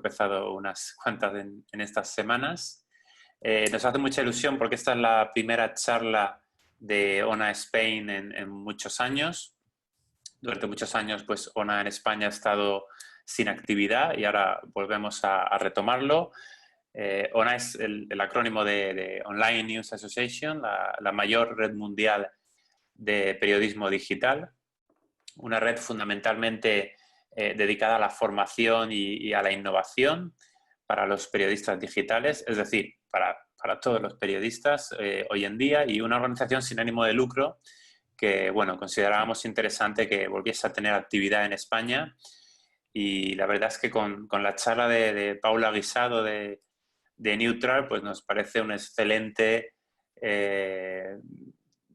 empezado unas cuantas en estas semanas. Nos hace mucha ilusión porque esta es la primera charla de ONA Spain en muchos años. Durante muchos años, pues ONA en España ha estado sin actividad y ahora volvemos a retomarlo. ONA es el acrónimo de Online News Association, la mayor red mundial de periodismo digital. Una red fundamentalmente dedicada a la formación y a la innovación para los periodistas digitales, es decir, para todos los periodistas hoy en día, y una organización sin ánimo de lucro que, bueno, considerábamos interesante que volviese a tener actividad en España. Y la verdad es que con la charla de Paula Guisado de Neutral, pues nos parece un excelente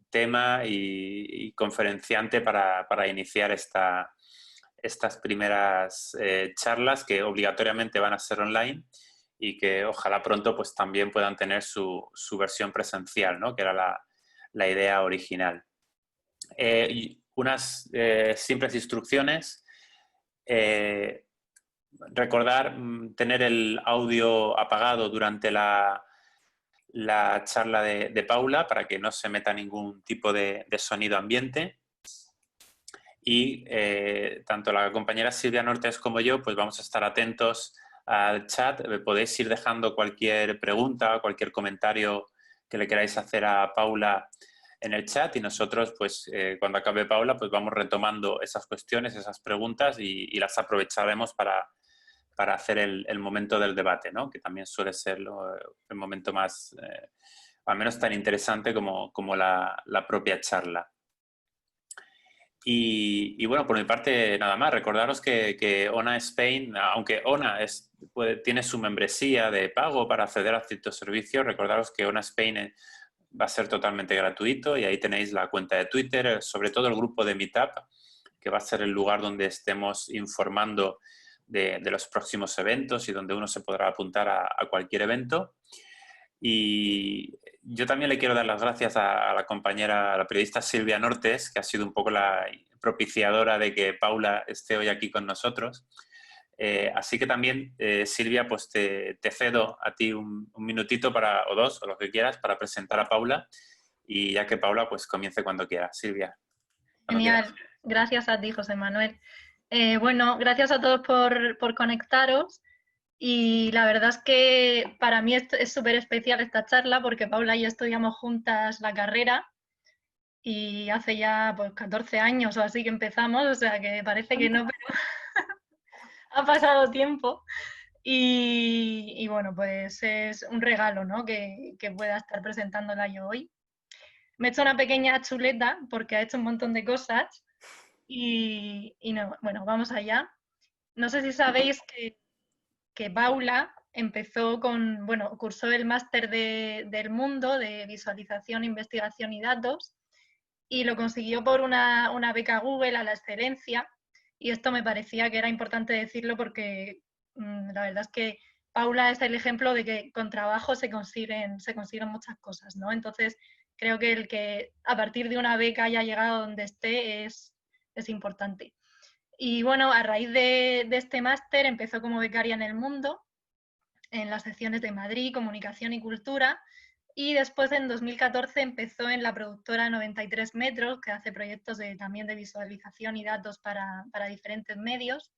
tema y conferenciante para iniciar estas primeras charlas que obligatoriamente van a ser online y que ojalá pronto pues también puedan tener su versión presencial, ¿no? Que era la idea original. Y unas simples instrucciones. Recordar tener el audio apagado durante la charla de Paula para que no se meta ningún tipo de sonido ambiente. Y tanto la compañera Silvia Nortes como yo pues vamos a estar atentos al chat. Podéis ir dejando cualquier pregunta, cualquier comentario que le queráis hacer a Paula en el chat y nosotros pues cuando acabe Paula pues vamos retomando esas cuestiones, esas preguntas y las aprovecharemos para hacer el momento del debate, ¿no? Que también suele ser el momento más, al menos tan interesante como la propia charla. Y bueno, por mi parte, nada más. Recordaros que ONA Spain, aunque ONA tiene su membresía de pago para acceder a ciertos servicios, recordaros que ONA Spain va a ser totalmente gratuito y ahí tenéis la cuenta de Twitter, sobre todo el grupo de Meetup, que va a ser el lugar donde estemos informando de los próximos eventos y donde uno se podrá apuntar a cualquier evento. Y yo también le quiero dar las gracias a la compañera, a la periodista Silvia Nortes, que ha sido un poco la propiciadora de que Paula esté hoy aquí con nosotros. Así que también, Silvia, pues te cedo a ti un minutito o dos, o lo que quieras, para presentar a Paula y ya que Paula pues comience cuando quiera. Silvia, cuando Genial, quieras. gracias a ti, José Manuel. Bueno, gracias a todos por conectaros y la verdad es que para mí es súper especial esta charla porque Paula y yo estudiamos juntas la carrera y hace ya pues 14 años o así que empezamos, o sea que parece que no, pero ha pasado tiempo y bueno, pues es un regalo, ¿no? que pueda estar presentándola yo hoy. Me he hecho una pequeña chuleta porque ha hecho un montón de cosas y no, bueno, vamos allá. No sé si sabéis que Paula empezó cursó el máster del mundo de visualización, investigación y datos y lo consiguió por una beca Google a la excelencia y esto me parecía que era importante decirlo porque la verdad es que Paula es el ejemplo de que con trabajo se consiguen muchas cosas, ¿no? Entonces creo que el que a partir de una beca haya llegado donde esté es importante. Y bueno, a raíz de este máster empezó como becaria en El Mundo, en las secciones de Madrid, Comunicación y Cultura, y después en 2014 empezó en la productora 93 Metros, que hace proyectos también de visualización y datos para diferentes medios.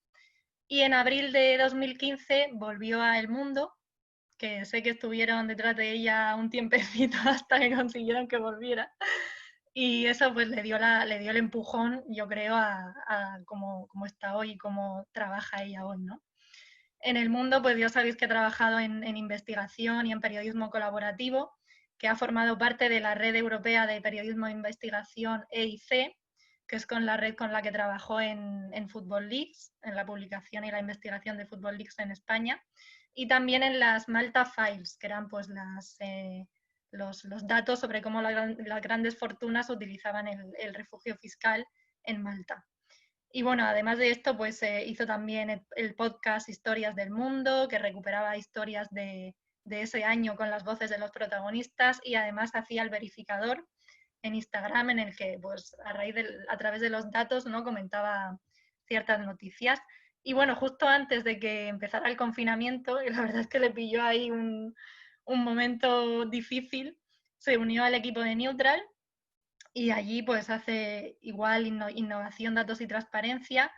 Y en abril de 2015 volvió a El Mundo, que sé que estuvieron detrás de ella un tiempecito hasta que consiguieron que volviera. Y eso pues le dio el empujón, yo creo, a cómo está hoy y cómo trabaja ella hoy, ¿no? En El Mundo, pues ya sabéis que ha trabajado en investigación y en periodismo colaborativo, que ha formado parte de la Red Europea de Periodismo de Investigación EIC, que es con la red con la que trabajó en Football Leaks, en la publicación y la investigación de Football Leaks en España, y también en las Malta Files, que eran pues los datos sobre cómo las grandes fortunas utilizaban el refugio fiscal en Malta. Y bueno, además de esto, pues hizo también el podcast Historias del Mundo, que recuperaba historias de ese año con las voces de los protagonistas y además hacía el verificador en Instagram en el que pues a través de los datos, ¿no? comentaba ciertas noticias. Y bueno, justo antes de que empezara el confinamiento, y la verdad es que le pilló ahí un momento difícil, se unió al equipo de Neutral y allí pues hace igual innovación, datos y transparencia.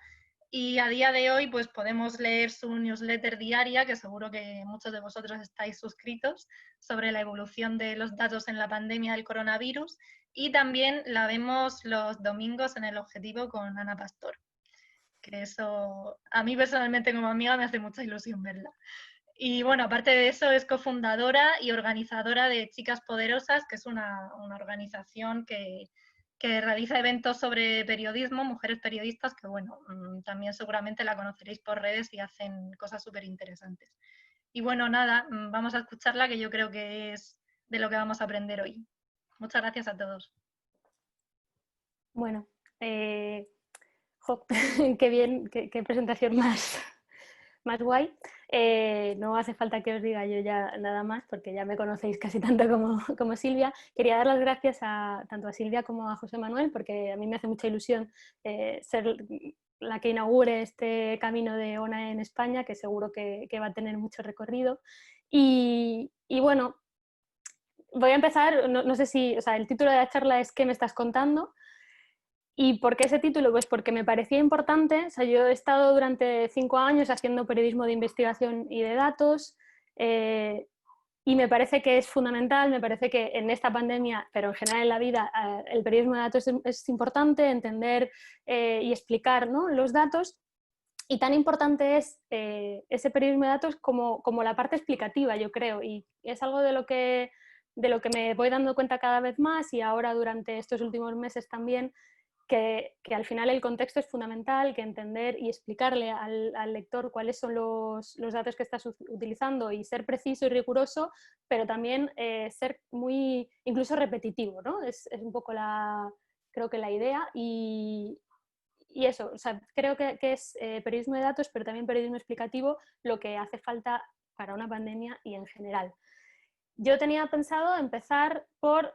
Y a día de hoy pues podemos leer su newsletter diaria, que seguro que muchos de vosotros estáis suscritos, sobre la evolución de los datos en la pandemia del coronavirus. Y también la vemos los domingos en El Objetivo con Ana Pastor, que eso a mí personalmente como amiga me hace mucha ilusión verla. Y bueno, aparte de eso, es cofundadora y organizadora de Chicas Poderosas, que es una organización que realiza eventos sobre periodismo, mujeres periodistas, que bueno, también seguramente la conoceréis por redes y hacen cosas súper interesantes. Y bueno, nada, vamos a escucharla, que yo creo que es de lo que vamos a aprender hoy. Muchas gracias a todos. Bueno, qué bien, qué presentación más guay. No hace falta que os diga yo ya nada más porque ya me conocéis casi tanto como Silvia. Quería dar las gracias tanto a Silvia como a José Manuel porque a mí me hace mucha ilusión ser la que inaugure este camino de ONA en España, que seguro que va a tener mucho recorrido. Y bueno, voy a empezar, no sé si, o sea, el título de la charla es ¿qué me estás contando? ¿Y por qué ese título? Pues porque me parecía importante. O sea, yo he estado durante 5 años haciendo periodismo de investigación y de datos y me parece que es fundamental, me parece que en esta pandemia, pero en general en la vida, el periodismo de datos es importante entender y explicar, ¿no?, los datos. Y tan importante es ese periodismo de datos como la parte explicativa, yo creo. Y es algo de lo que me voy dando cuenta cada vez más y ahora durante estos últimos meses también, que al final el contexto es fundamental, que entender y explicarle al lector cuáles son los datos que estás utilizando y ser preciso y riguroso, pero también ser muy, incluso repetitivo, ¿no? Es un poco creo que la idea y eso, o sea, creo que es periodismo de datos, pero también periodismo explicativo lo que hace falta para una pandemia y en general. Yo tenía pensado empezar por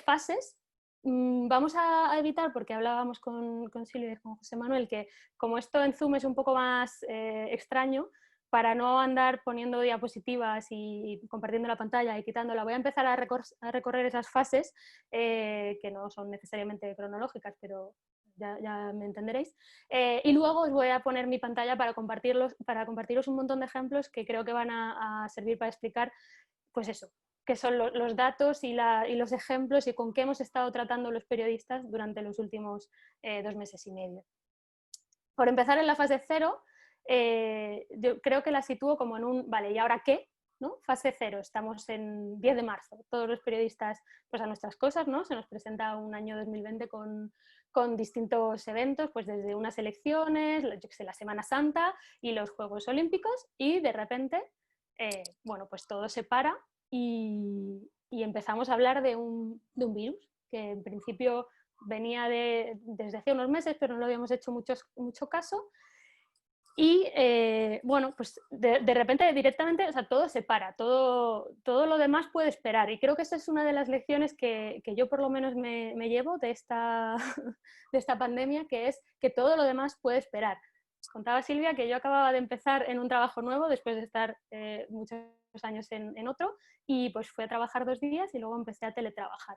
fases. Vamos a evitar, porque hablábamos con Silvia y con José Manuel, que como esto en Zoom es un poco más extraño, para no andar poniendo diapositivas y compartiendo la pantalla y quitándola, voy a empezar a recorrer esas fases, que no son necesariamente cronológicas, pero ya me entenderéis. Y luego os voy a poner mi pantalla para compartiros un montón de ejemplos que creo que van a servir para explicar, pues eso, qué son los datos y los ejemplos y con qué hemos estado tratando los periodistas durante los últimos 2 meses y medio. Por empezar, en la fase 0, yo creo que la sitúo como en un, vale, ¿y ahora qué? ¿No? Fase 0, estamos en 10 de marzo, todos los periodistas pues a nuestras cosas, ¿no? Se nos presenta un año 2020 con distintos eventos, pues desde unas elecciones, yo que sé, la Semana Santa y los Juegos Olímpicos, y de repente, bueno, pues todo se para y empezamos a hablar de un virus que en principio venía desde hace unos meses, pero no lo habíamos hecho mucho caso. Y bueno, pues de repente directamente, o sea, todo se para, todo lo demás puede esperar. Y creo que esa es una de las lecciones que yo por lo menos me llevo de esta pandemia, que es que todo lo demás puede esperar. Contaba Silvia que yo acababa de empezar en un trabajo nuevo después de estar muchos años en otro, y pues fui a trabajar 2 días y luego empecé a teletrabajar.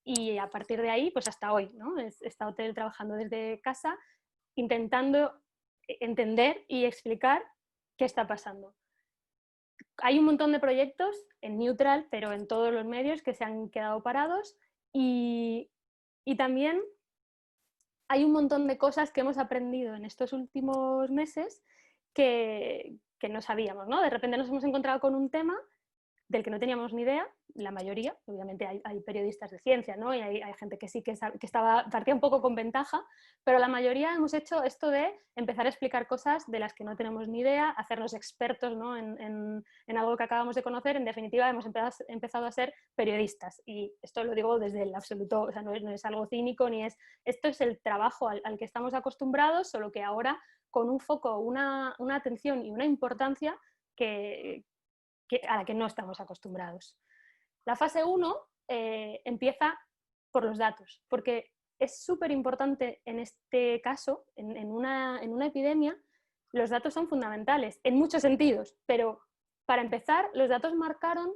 Y a partir de ahí, pues hasta hoy, ¿no? He estado teletrabajando desde casa, intentando entender y explicar qué está pasando. Hay un montón de proyectos en Neutral, pero en todos los medios, que se han quedado parados, y también hay un montón de cosas que hemos aprendido en estos últimos meses que no sabíamos, ¿no? De repente nos hemos encontrado con un tema del que no teníamos ni idea, la mayoría, obviamente hay periodistas de ciencia, ¿no? Y hay gente que sí que partía un poco con ventaja, pero la mayoría hemos hecho esto de empezar a explicar cosas de las que no tenemos ni idea, hacernos expertos, ¿no?, en algo que acabamos de conocer. En definitiva, hemos empezado a ser periodistas, y esto lo digo desde el absoluto, o sea, no es algo cínico, esto es el trabajo al que estamos acostumbrados, solo que ahora con un foco, una atención y una importancia a la que no estamos acostumbrados. La fase 1 empieza por los datos, porque es súper importante en este caso, en una epidemia, los datos son fundamentales en muchos sentidos, pero para empezar, los datos marcaron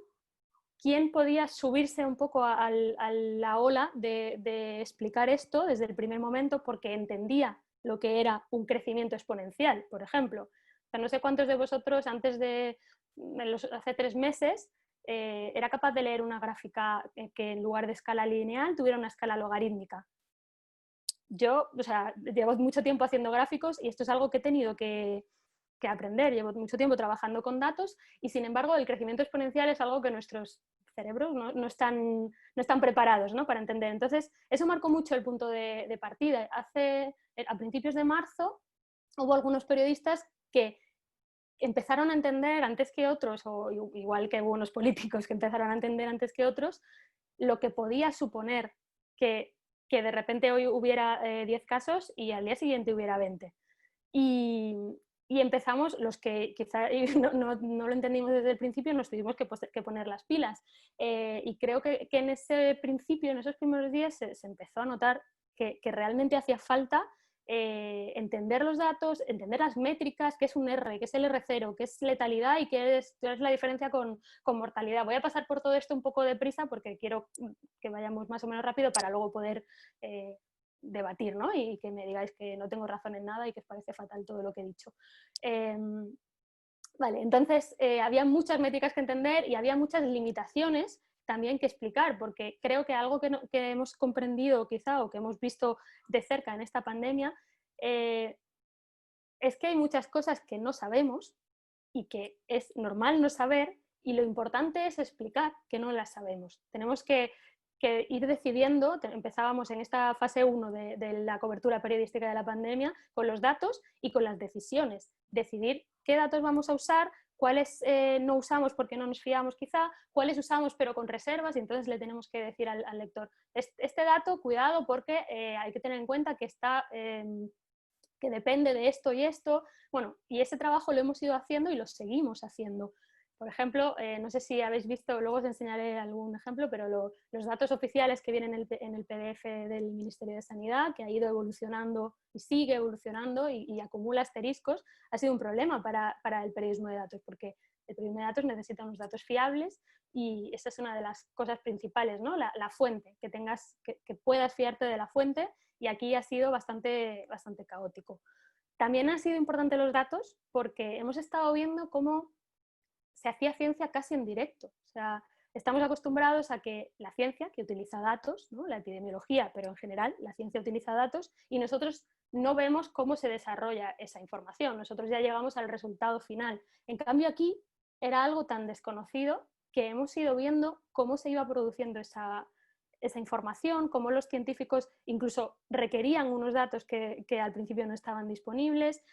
quién podía subirse un poco a la ola de explicar esto desde el primer momento, porque entendía lo que era un crecimiento exponencial, por ejemplo. O sea, no sé cuántos de vosotros hace 3 meses era capaz de leer una gráfica que en lugar de escala lineal tuviera una escala logarítmica. Yo, o sea, llevo mucho tiempo haciendo gráficos y esto es algo que he tenido que aprender. Llevo mucho tiempo trabajando con datos y, sin embargo, el crecimiento exponencial es algo que nuestros cerebros no están preparados, ¿no?, para entender. Entonces, eso marcó mucho el punto de partida. A principios de marzo hubo algunos periodistas que empezaron a entender antes que otros, o igual que hubo unos políticos que empezaron a entender antes que otros, lo que podía suponer que de repente hoy hubiera 10 casos y al día siguiente hubiera 20. Y empezamos, los que quizá no lo entendimos desde el principio, nos tuvimos que poner las pilas. Y creo que en ese principio, en esos primeros días, se empezó a notar que realmente hacía falta entender los datos, entender las métricas, qué es un R, qué es el R0, qué es letalidad y qué es la diferencia con mortalidad. Voy a pasar por todo esto un poco deprisa porque quiero que vayamos más o menos rápido para luego poder debatir, ¿no? Y que me digáis que no tengo razón en nada y que os parece fatal todo lo que he dicho. Vale, entonces había muchas métricas que entender y había muchas limitaciones también que explicar, porque creo que algo que hemos comprendido quizá o que hemos visto de cerca en esta pandemia es que hay muchas cosas que no sabemos y que es normal no saber, y lo importante es explicar que no las sabemos. Tenemos que ir decidiendo. Empezábamos en esta fase 1 de la cobertura periodística de la pandemia con los datos y con las decisiones. Decidir qué datos vamos a usar, cuáles no usamos porque no nos fiamos quizá, cuáles usamos pero con reservas, y entonces le tenemos que decir al lector, este dato, cuidado, porque hay que tener en cuenta que que depende de esto y esto. Bueno, y ese trabajo lo hemos ido haciendo y lo seguimos haciendo. Por ejemplo, no sé si habéis visto, luego os enseñaré algún ejemplo, pero los datos oficiales que vienen en el PDF del Ministerio de Sanidad, que ha ido evolucionando y sigue evolucionando y acumula asteriscos, ha sido un problema para el periodismo de datos, porque el periodismo de datos necesita unos datos fiables y esa es una de las cosas principales, ¿no? La fuente, que puedas fiarte de la fuente, y aquí ha sido bastante caótico. También han sido importantes los datos porque hemos estado viendo cómo se hacía ciencia casi en directo. O sea, estamos acostumbrados a que la ciencia, que utiliza datos, ¿no?, la epidemiología, pero en general la ciencia utiliza datos, y nosotros no vemos cómo se desarrolla esa información. Nosotros ya llegamos al resultado final. En cambio, aquí era algo tan desconocido que hemos ido viendo cómo se iba produciendo esa información, cómo los científicos incluso requerían unos datos que al principio no estaban disponibles.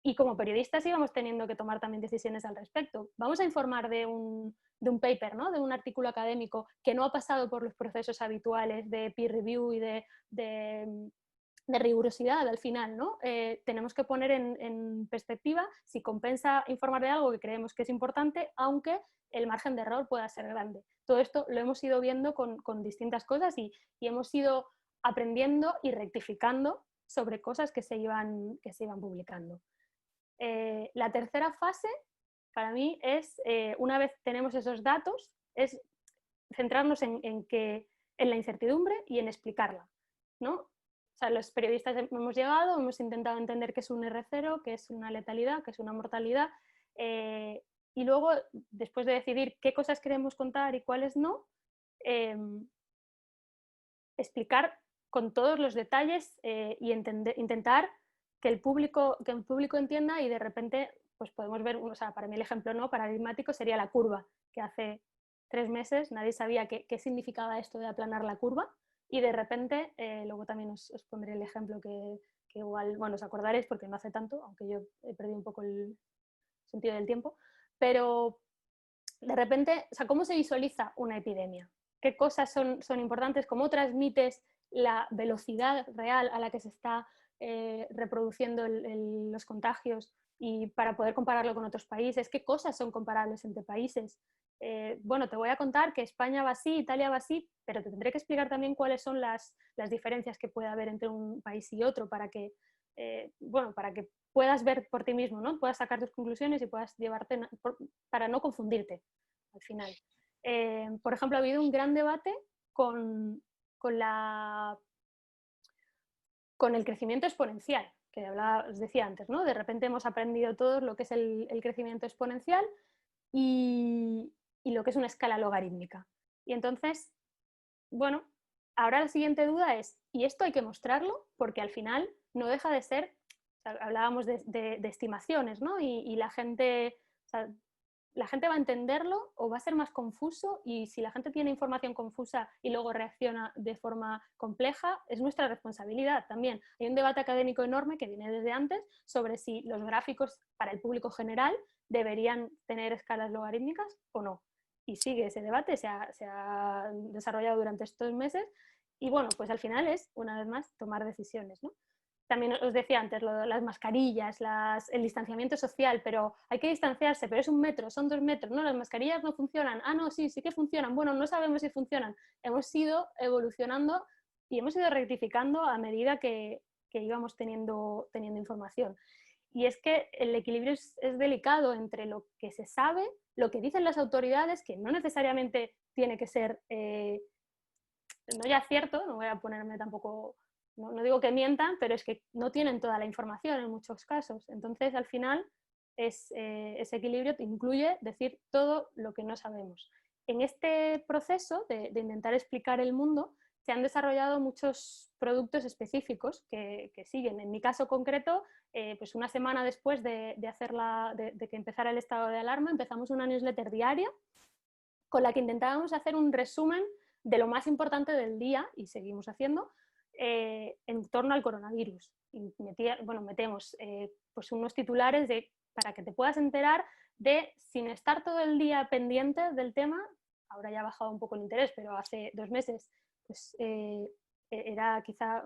Y como periodistas íbamos teniendo que tomar también decisiones al respecto. Vamos a informar de un paper, ¿no?, de un artículo académico que no ha pasado por los procesos habituales de peer review y de rigurosidad al final, ¿no? Tenemos que poner en perspectiva si compensa informar de algo que creemos que es importante, aunque el margen de error pueda ser grande. Todo esto lo hemos ido viendo con distintas cosas y hemos ido aprendiendo y rectificando sobre cosas que se iban publicando. La tercera fase, para mí, es, una vez tenemos esos datos, es centrarnos en la incertidumbre y en explicarla, ¿no? O sea, los periodistas hemos llegado, hemos intentado entender qué es un R0, qué es una letalidad, qué es una mortalidad, y luego, después de decidir qué cosas queremos contar y cuáles no, explicar con todos los detalles y intentar que el público entienda, y de repente pues podemos ver, o sea, para mí el ejemplo no paradigmático sería la curva, que hace 3 meses nadie sabía qué significaba esto de aplanar la curva, y de repente, luego también os pondré el ejemplo que igual, bueno, os acordaréis porque no hace tanto, aunque yo he perdido un poco el sentido del tiempo, pero de repente, o sea, ¿cómo se visualiza una epidemia? ¿Qué cosas son importantes? ¿Cómo transmites la velocidad real a la que se está reproduciendo los contagios, y para poder compararlo con otros países? ¿Qué cosas son comparables entre países? Bueno, te voy a contar que España va así, Italia va así, pero te tendré que explicar también cuáles son las diferencias que puede haber entre un país y otro para que puedas ver por ti mismo, ¿no? Puedas sacar tus conclusiones y puedas llevarte para no confundirte al final. Por ejemplo, ha habido un gran debate con el crecimiento exponencial, que os decía antes, ¿no? De repente hemos aprendido todos lo que es el crecimiento exponencial y lo que es una escala logarítmica. Y entonces, bueno, ahora la siguiente duda es, ¿y esto hay que mostrarlo? Porque al final no deja de ser, o sea, hablábamos de estimaciones, ¿no? Y la gente, o sea, ¿la gente va a entenderlo o va a ser más confuso? Y si la gente tiene información confusa y luego reacciona de forma compleja, es nuestra responsabilidad también. Hay un debate académico enorme que viene desde antes sobre si los gráficos para el público general deberían tener escalas logarítmicas o no. Y sigue ese debate, se ha desarrollado durante estos meses y bueno, pues al final es, una vez más, tomar decisiones, ¿no? También os decía antes, las mascarillas, el distanciamiento social, pero hay que distanciarse, pero es 1 metro, son 2 metros, no, las mascarillas no funcionan, no, sí que funcionan, bueno, no sabemos si funcionan. Hemos ido evolucionando y hemos ido rectificando a medida que íbamos teniendo información. Y es que el equilibrio es delicado entre lo que se sabe, lo que dicen las autoridades, que no necesariamente tiene que ser, no ya cierto, no voy a ponerme tampoco... No digo que mientan, pero es que no tienen toda la información en muchos casos. Entonces, al final, ese equilibrio te incluye decir todo lo que no sabemos. En este proceso de intentar explicar el mundo, se han desarrollado muchos productos específicos que siguen. En mi caso concreto, pues una semana después de que empezara el estado de alarma, empezamos una newsletter diaria con la que intentábamos hacer un resumen de lo más importante del día, y seguimos haciendo, en torno al coronavirus. Y metemos pues unos titulares para que te puedas enterar de, sin estar todo el día pendiente del tema, ahora ya ha bajado un poco el interés, pero hace 2 meses pues, era quizá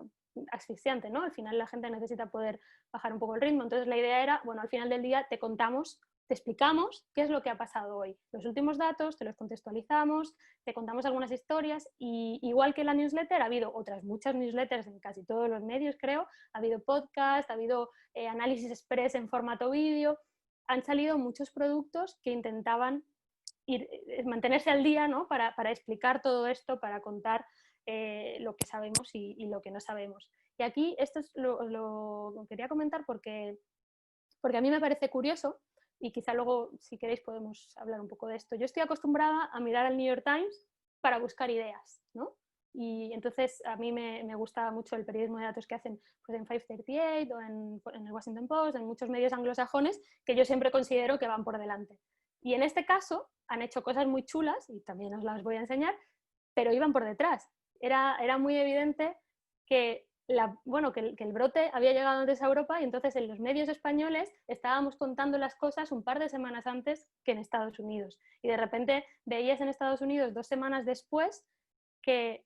asfixiante, ¿no? Al final la gente necesita poder bajar un poco el ritmo, entonces la idea era, bueno, al final del día te contamos, te explicamos qué es lo que ha pasado hoy, los últimos datos, te los contextualizamos, te contamos algunas historias y igual que la newsletter, ha habido otras muchas newsletters en casi todos los medios, creo, ha habido podcast, ha habido análisis express en formato vídeo, han salido muchos productos que intentaban mantenerse al día, ¿no? para explicar todo esto, para contar lo que sabemos y lo que no sabemos. Y aquí esto es lo quería comentar porque a mí me parece curioso y quizá luego, si queréis, podemos hablar un poco de esto. Yo estoy acostumbrada a mirar al New York Times para buscar ideas, ¿no? Y entonces a mí me gusta mucho el periodismo de datos que hacen pues, en 538 o en el Washington Post, en muchos medios anglosajones, que yo siempre considero que van por delante. Y en este caso han hecho cosas muy chulas, y también os las voy a enseñar, pero iban por detrás. Era muy evidente que que el brote había llegado antes a Europa y entonces en los medios españoles estábamos contando las cosas un par de semanas antes que en Estados Unidos. Y de repente veías en Estados Unidos 2 semanas después que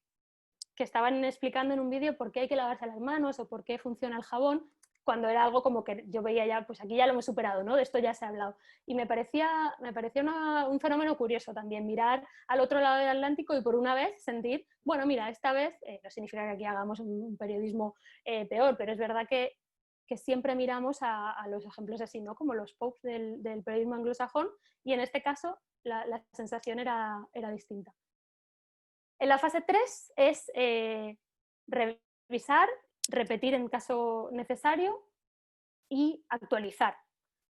estaban explicando en un vídeo por qué hay que lavarse las manos o por qué funciona el jabón, cuando era algo como que yo veía ya, pues aquí ya lo hemos superado, ¿no? De esto ya se ha hablado. Y me parecía un fenómeno curioso también, mirar al otro lado del Atlántico y por una vez sentir, bueno, mira, esta vez, no significa que aquí hagamos un periodismo peor, pero es verdad que siempre miramos a los ejemplos así, ¿no? Como los popes del periodismo anglosajón, y en este caso la sensación era distinta. En la fase 3 es revisar, repetir en caso necesario y actualizar.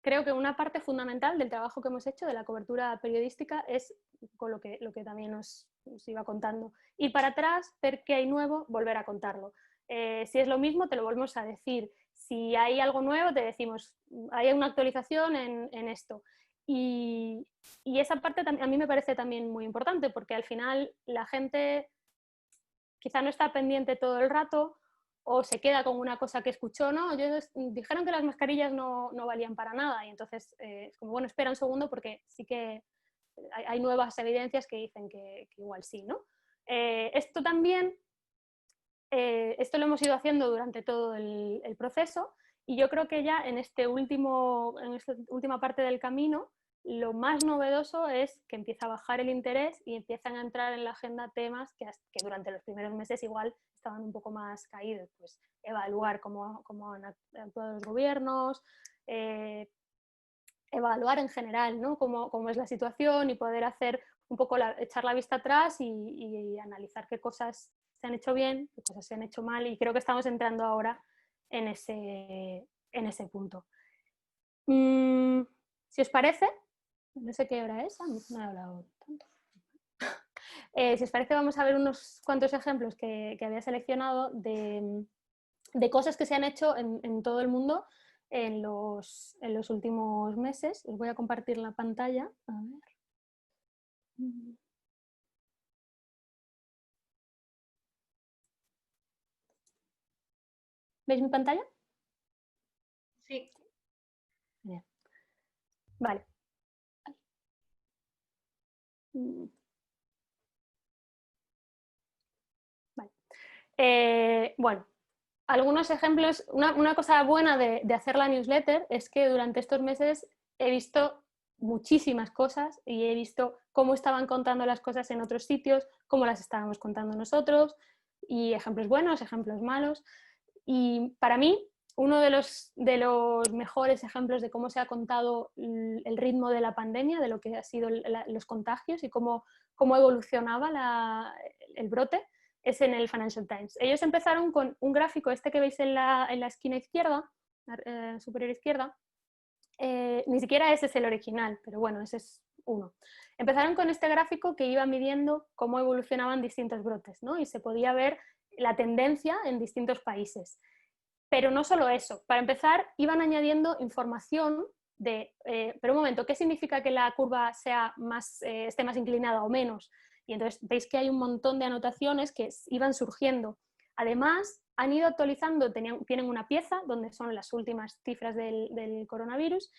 Creo que una parte fundamental del trabajo que hemos hecho de la cobertura periodística es con lo que también os iba contando. Ir para atrás, ver qué hay nuevo, volver a contarlo. Si es lo mismo, te lo volvemos a decir. Si hay algo nuevo, te decimos, hay una actualización en esto. Y esa parte a mí me parece también muy importante, porque al final la gente quizá no está pendiente todo el rato o se queda con una cosa que escuchó, ¿no? Dijeron que las mascarillas no valían para nada y entonces es como, bueno, espera un segundo porque sí que hay nuevas evidencias que dicen que igual sí, ¿no? Esto también, esto lo hemos ido haciendo durante todo el proceso y yo creo que ya en esta última parte del camino lo más novedoso es que empieza a bajar el interés y empiezan a entrar en la agenda temas que durante los primeros meses igual estaban un poco más caídos, pues evaluar cómo han actuado los gobiernos, evaluar en general, ¿no? cómo es la situación y poder hacer un poco echar la vista atrás y analizar qué cosas se han hecho bien, qué cosas se han hecho mal, y creo que estamos entrando ahora en ese punto. Si os parece, no sé qué hora es, no he hablado tanto. Si os parece, vamos a ver unos cuantos ejemplos que había seleccionado de cosas que se han hecho en todo el mundo en los últimos meses. Os voy a compartir la pantalla. A ver. ¿Veis mi pantalla? Sí. Bien. Vale. Vale. Bueno, algunos ejemplos. Una cosa buena de hacer la newsletter es que durante estos meses he visto muchísimas cosas y he visto cómo estaban contando las cosas en otros sitios, cómo las estábamos contando nosotros, y ejemplos buenos, ejemplos malos. Y para mí, uno de los mejores ejemplos de cómo se ha contado el ritmo de la pandemia, de lo que han sido los contagios y cómo evolucionaba el brote, es en el Financial Times. Ellos empezaron con un gráfico, este que veis en la esquina izquierda, superior izquierda. Ni siquiera ese es el original, pero bueno, ese es uno. Empezaron con este gráfico que iba midiendo cómo evolucionaban distintos brotes, ¿no? Y se podía ver la tendencia en distintos países. Pero no solo eso, para empezar iban añadiendo información pero un momento, ¿qué significa que la curva esté más inclinada o menos? Y entonces veis que hay un montón de anotaciones que iban surgiendo. Además, han ido actualizando, tienen una pieza donde son las últimas cifras del coronavirus,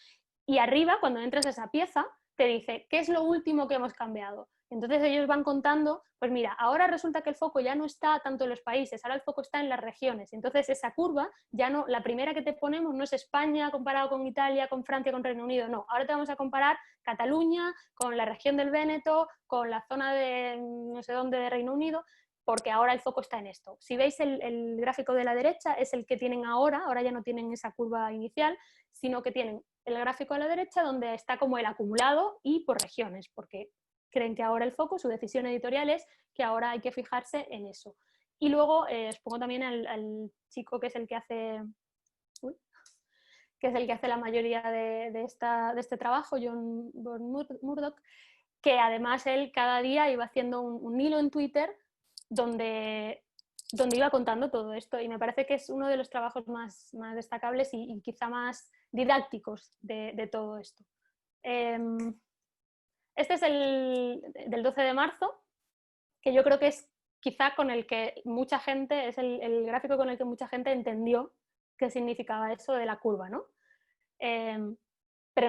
y arriba, cuando entras a esa pieza, te dice qué es lo último que hemos cambiado. Entonces ellos van contando, pues mira, ahora resulta que el foco ya no está tanto en los países, ahora el foco está en las regiones. Entonces esa curva, ya no, la primera que te ponemos no es España comparado con Italia, con Francia, con Reino Unido, no. Ahora te vamos a comparar Cataluña con la región del Véneto, con la zona de no sé dónde de Reino Unido, porque ahora el foco está en esto. Si veis el gráfico de la derecha es el que tienen ahora ya no tienen esa curva inicial, sino que tienen el gráfico a la derecha donde está como el acumulado y por regiones, porque creen que ahora el foco, su decisión editorial es que ahora hay que fijarse en eso. Y luego os pongo también al chico que es el que hace la mayoría de este trabajo, John Murdoch, que además él cada día iba haciendo un hilo en Twitter donde iba contando todo esto, y me parece que es uno de los trabajos más destacables y quizá más didácticos de todo esto. Este es del 12 de marzo, que yo creo que es quizá con el que mucha gente, es el gráfico con el que mucha gente entendió qué significaba eso de la curva, ¿no? Pero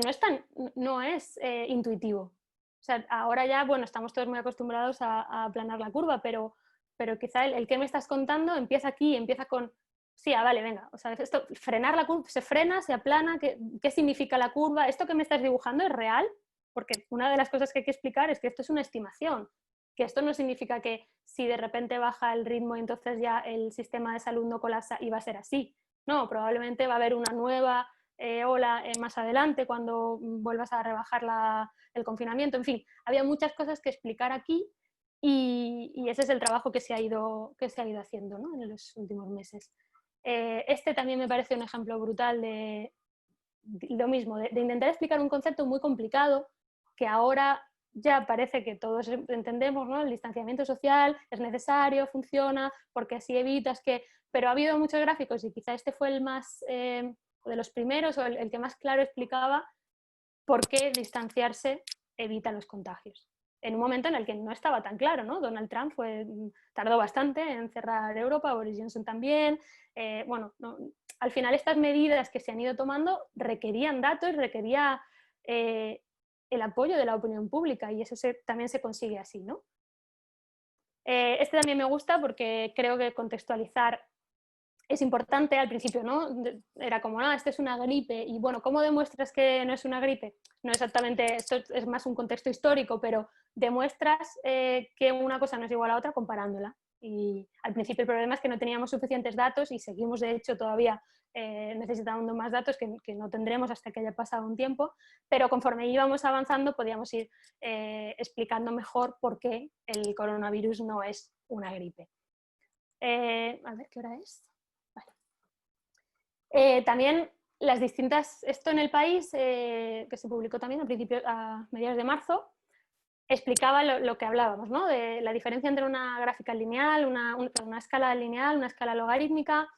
no es intuitivo. O sea, ahora ya, bueno, estamos todos muy acostumbrados a aplanar la curva, pero quizá el que me estás contando empieza aquí, empieza con, sí, vale, venga, o sea, esto, frenar la curva, se frena, se aplana, ¿qué significa la curva? ¿Esto que me estás dibujando es real? Porque una de las cosas que hay que explicar es que esto es una estimación, que esto no significa que si de repente baja el ritmo entonces ya el sistema de salud no colapsa y va a ser así. No, probablemente va a haber una nueva ola más adelante cuando vuelvas a rebajar el confinamiento. En fin, había muchas cosas que explicar aquí y ese es el trabajo que se ha ido haciendo, ¿no? En los últimos meses. Este también me parece un ejemplo brutal de lo mismo, de intentar explicar un concepto muy complicado que ahora ya parece que todos entendemos, ¿no? El distanciamiento social es necesario, funciona, porque así evitas que... Pero ha habido muchos gráficos y quizá este fue el más de los primeros o el que más claro explicaba por qué distanciarse evita los contagios. En un momento en el que no estaba tan claro, ¿no? Donald Trump tardó bastante en cerrar Europa, Boris Johnson también. Bueno, no, al final estas medidas que se han ido tomando requerían datos, requería el apoyo de la opinión pública, y eso también se consigue así, ¿no? Este también me gusta porque creo que contextualizar es importante. Al principio, ¿no? Era como, no, esto es una gripe, y bueno, ¿cómo demuestras que no es una gripe? No exactamente, esto es más un contexto histórico, pero demuestras que una cosa no es igual a otra comparándola. Y al principio el problema es que no teníamos suficientes datos y seguimos de hecho todavía necesitando más datos que no tendremos hasta que haya pasado un tiempo, pero conforme íbamos avanzando podíamos ir explicando mejor por qué el coronavirus no es una gripe. A ver, ¿qué hora es? Vale. También las distintas, esto en el país, que se publicó también a mediados de marzo, explicaba lo que hablábamos, ¿no? De la diferencia entre una gráfica lineal, una escala lineal, una escala logarítmica.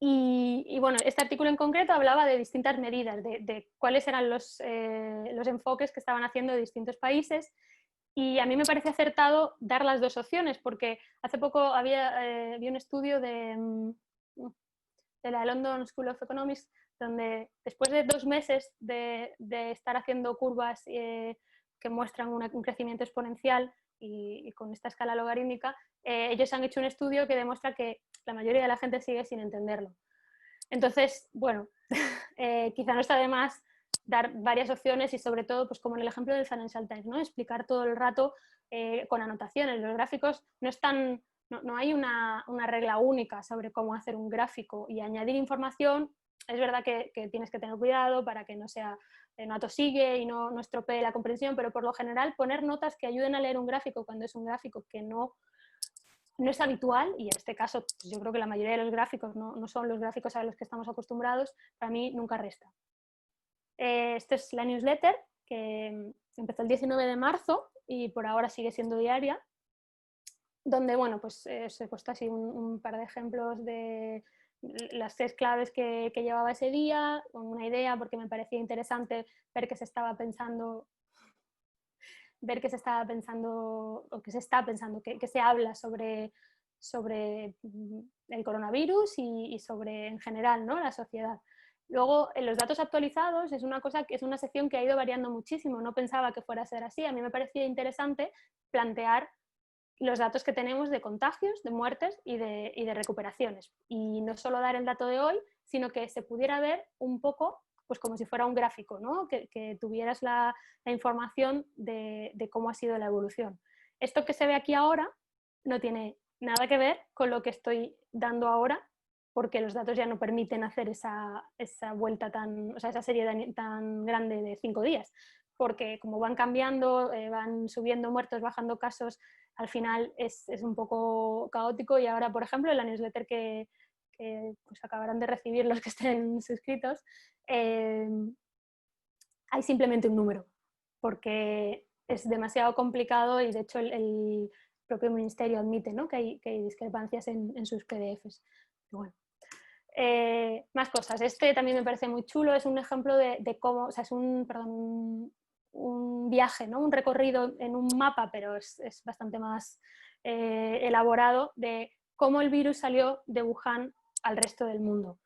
Y bueno, este artículo en concreto hablaba de distintas medidas, de cuáles eran los enfoques que estaban haciendo distintos países. Y a mí me parece acertado dar las dos opciones, porque hace poco vi un estudio de la London School of Economics, donde después de 2 meses de estar haciendo curvas que muestran un crecimiento exponencial y con esta escala logarítmica, ellos han hecho un estudio que demuestra que la mayoría de la gente sigue sin entenderlo. Entonces, bueno, quizá no está de más dar varias opciones y sobre todo, pues como en el ejemplo del Financial Times, ¿no? Explicar todo el rato con anotaciones. Los gráficos no están, no hay una regla única sobre cómo hacer un gráfico, y añadir información, es verdad que tienes que tener cuidado para que no sea, no atosigue y no estropee la comprensión, pero por lo general poner notas que ayuden a leer un gráfico cuando es un gráfico que no es habitual, y en este caso pues yo creo que la mayoría de los gráficos no son los gráficos a los que estamos acostumbrados, para mí nunca resta. Esta es la newsletter que empezó el 19 de marzo y por ahora sigue siendo diaria, donde bueno, pues os he puesto así un par de ejemplos de las 6 claves que llevaba ese día, con una idea, porque me parecía interesante ver que se estaba pensando o que se está pensando, que se habla sobre el coronavirus y sobre en general, ¿no?, la sociedad. Luego, en los datos actualizados es una sección que ha ido variando muchísimo. No pensaba que fuera a ser así. A mí me parecía interesante plantear los datos que tenemos de contagios, de muertes y de recuperaciones. Y no solo dar el dato de hoy, sino que se pudiera ver un poco pues como si fuera un gráfico, ¿no? Que tuvieras la información de cómo ha sido la evolución. Esto que se ve aquí ahora no tiene nada que ver con lo que estoy dando ahora, porque los datos ya no permiten hacer esa vuelta esa serie tan grande de 5 días, porque como van cambiando, van subiendo muertos, bajando casos, al final es un poco caótico. Y ahora, por ejemplo, en la newsletter que pues acabarán de recibir los que estén suscritos, hay simplemente un número, porque es demasiado complicado y de hecho el propio ministerio admite, ¿no?, que hay discrepancias en sus PDFs. Bueno. Más cosas. Este también me parece muy chulo, es un ejemplo de cómo, o sea, es un viaje, ¿no?, un recorrido en un mapa, pero es bastante más elaborado, de cómo el virus salió de Wuhan al resto del mundo.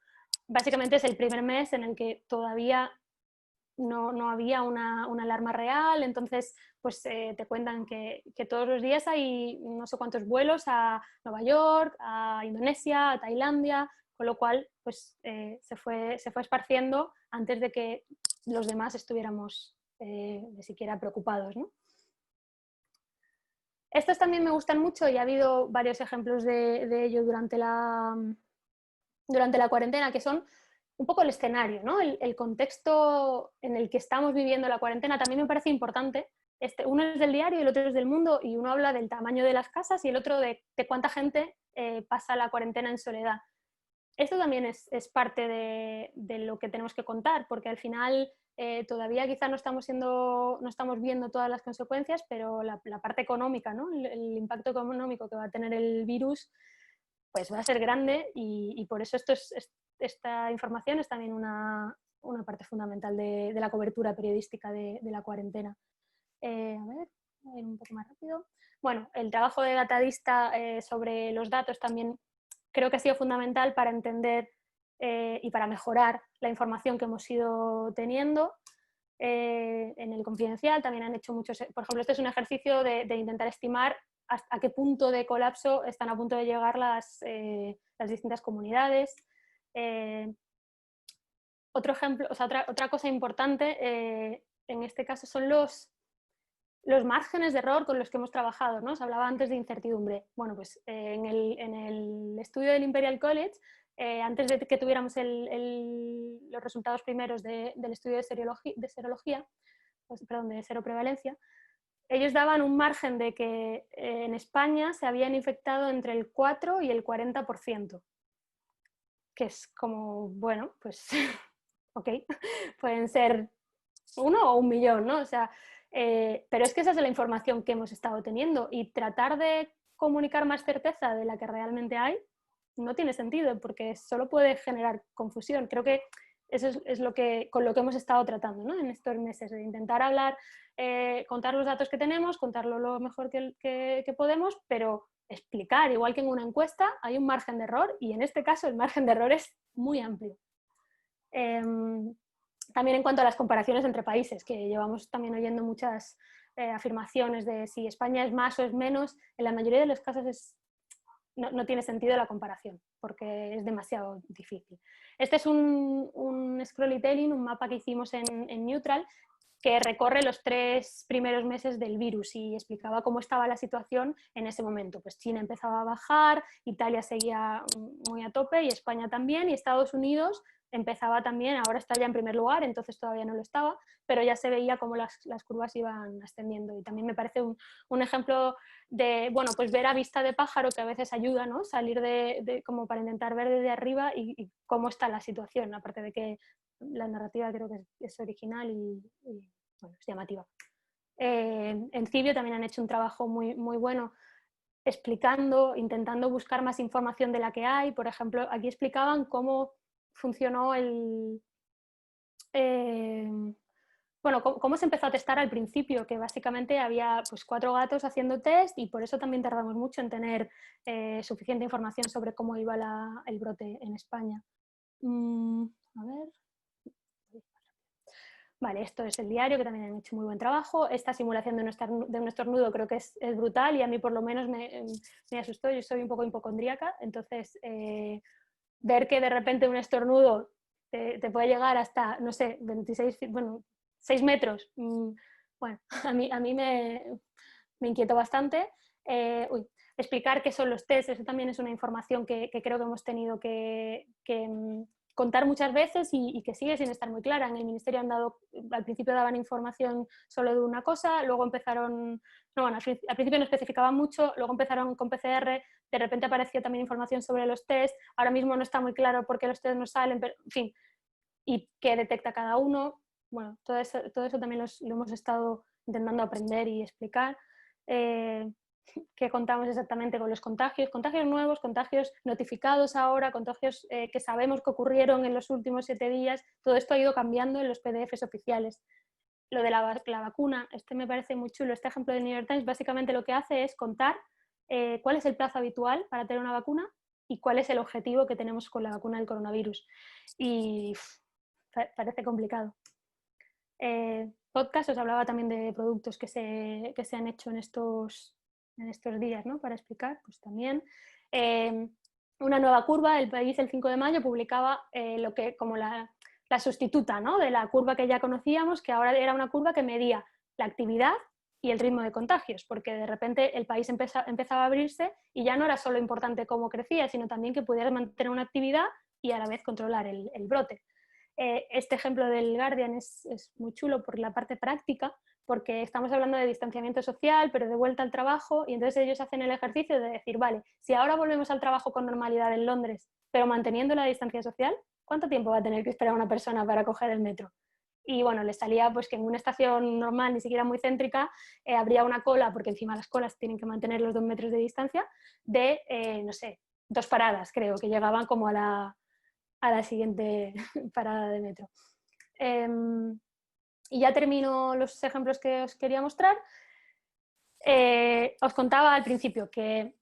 Básicamente es el primer mes en el que todavía no había una alarma real, entonces pues te cuentan que todos los días hay no sé cuántos vuelos a Nueva York, a Indonesia, a Tailandia, con lo cual pues se fue esparciendo antes de que los demás estuviéramos ni siquiera preocupados, ¿no? Estos también me gustan mucho y ha habido varios ejemplos de ello durante la cuarentena, que son un poco el escenario, ¿no? El contexto en el que estamos viviendo la cuarentena también me parece importante. Uno es del diario y el otro es del Mundo, y uno habla del tamaño de las casas y el otro de cuánta gente pasa la cuarentena en soledad. Esto también es parte de lo que tenemos que contar, porque al final todavía quizá no estamos viendo todas las consecuencias, pero la parte económica, ¿no?, el impacto económico que va a tener el virus pues va a ser grande, y por eso esta información es también una parte fundamental de la cobertura periodística de la cuarentena. A ver, un poco más rápido. Bueno, el trabajo de Datadista sobre los datos también creo que ha sido fundamental para entender y para mejorar la información que hemos ido teniendo. En el Confidencial también han hecho muchos, por ejemplo, este es un ejercicio de intentar estimar a qué punto de colapso están a punto de llegar las distintas comunidades. Otro ejemplo, o sea, otra cosa importante en este caso son los márgenes de error con los que hemos trabajado, ¿no? Os hablaba antes de incertidumbre. Bueno, pues en el estudio del Imperial College, antes de que tuviéramos los resultados primeros del estudio de serología, perdón, de seroprevalencia, ellos daban un margen de que en España se habían infectado entre el 4 y el 40%, que es como, bueno, pues, ok, pueden ser 1 o 1 millón, ¿no? O sea, pero es que esa es la información que hemos estado teniendo y tratar de comunicar más certeza de la que realmente hay no tiene sentido porque solo puede generar confusión. Creo que eso es con lo que hemos estado tratando, ¿no? En estos meses, de intentar hablar, contar los datos que tenemos, contarlo lo mejor que podemos, pero explicar, igual que en una encuesta, hay un margen de error y en este caso el margen de error es muy amplio. También en cuanto a las comparaciones entre países, que llevamos también oyendo muchas afirmaciones de si España es más o es menos, en la mayoría de los casos no tiene sentido la comparación, porque es demasiado difícil. Este es un storytelling, un mapa que hicimos en Neutral, que recorre los 3 primeros meses del virus y explicaba cómo estaba la situación en ese momento. Pues China empezaba a bajar, Italia seguía muy a tope y España también, y Estados Unidos empezaba también, ahora está ya en primer lugar, entonces todavía no lo estaba, pero ya se veía cómo las curvas iban ascendiendo. Y también me parece un ejemplo de, bueno, pues ver a vista de pájaro, que a veces ayuda, ¿no? Salir como para intentar ver desde arriba y cómo está la situación, aparte de que la narrativa creo que es original y bueno, es llamativa. En Cibio también han hecho un trabajo muy, muy bueno explicando, intentando buscar más información de la que hay. Por ejemplo, aquí explicaban cómo funcionó bueno, cómo se empezó a testar al principio, que básicamente había pues 4 gatos haciendo test y por eso también tardamos mucho en tener suficiente información sobre cómo iba el brote en España. A ver. Vale, esto es el diario, que también han hecho muy buen trabajo. Esta simulación de un estornudo creo que es brutal y a mí por lo menos me asustó. Yo soy un poco hipocondríaca, entonces ver que de repente un estornudo te puede llegar hasta, no sé, 6 metros. Bueno, a mí me inquietó bastante. Explicar qué son los test, eso también es una información que creo que hemos tenido que contar muchas veces y que sigue sin estar muy clara. En el Ministerio al principio daban información solo de una cosa, luego empezaron, al principio no especificaban mucho, luego empezaron con PCR, de repente apareció también información sobre los test, ahora mismo no está muy claro por qué los test no salen, pero en fin, y qué detecta cada uno. Bueno, todo eso también lo hemos estado intentando aprender y explicar. ¿Qué contamos exactamente con los contagios? Contagios nuevos, contagios notificados ahora, contagios que sabemos que ocurrieron en los últimos 7 días. Todo esto ha ido cambiando en los PDFs oficiales. Lo de la vacuna, me parece muy chulo. Este ejemplo de New York Times básicamente lo que hace es contar cuál es el plazo habitual para tener una vacuna y cuál es el objetivo que tenemos con la vacuna del coronavirus. Y parece complicado. Podcast, os hablaba también de productos que se han hecho en estos días, ¿no? Para explicar, pues también. Una nueva curva, El País el 5 de mayo publicaba lo que como la sustituta, ¿no? De la curva que ya conocíamos, que ahora era una curva que medía la actividad y el ritmo de contagios, porque de repente el país empezaba a abrirse y ya no era solo importante cómo crecía, sino también que pudiera mantener una actividad y a la vez controlar el brote. Este ejemplo del Guardian es muy chulo por la parte práctica, porque estamos hablando de distanciamiento social, pero de vuelta al trabajo, y entonces ellos hacen el ejercicio de decir, vale, si ahora volvemos al trabajo con normalidad en Londres, pero manteniendo la distancia social, ¿cuánto tiempo va a tener que esperar una persona para coger el metro? Y bueno, les salía pues que en una estación normal, ni siquiera muy céntrica, habría una cola, porque encima las colas tienen que mantener los 2 metros de distancia, de, no sé, 2 paradas, creo, que llegaban como a la siguiente parada de metro. Y ya termino los ejemplos que os quería mostrar. Os contaba al principio que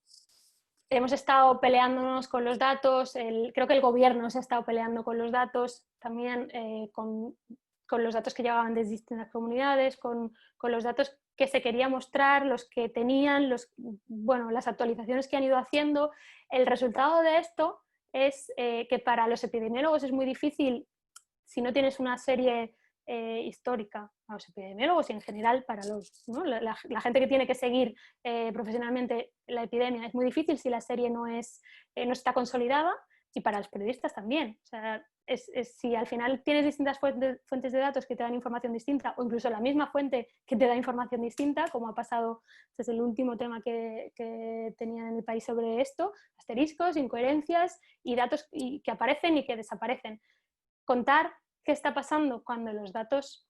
hemos estado peleándonos con los datos, creo que el gobierno se ha estado peleando con los datos, también con los datos que llegaban desde distintas comunidades, con los datos que se quería mostrar, los que tenían, las actualizaciones que han ido haciendo. El resultado de esto es que para los epidemiólogos es muy difícil, si no tienes una serie histórica a los epidemiólogos y en general para ¿no? la gente que tiene que seguir profesionalmente la epidemia. Es muy difícil si la serie no está consolidada, y para los periodistas también. O sea, si al final tienes distintas fuentes de datos que te dan información distinta, o incluso la misma fuente que te da información distinta, como ha pasado desde el último tema que tenían en El País sobre esto, asteriscos, incoherencias y datos que aparecen y que desaparecen. Contar qué está pasando cuando los datos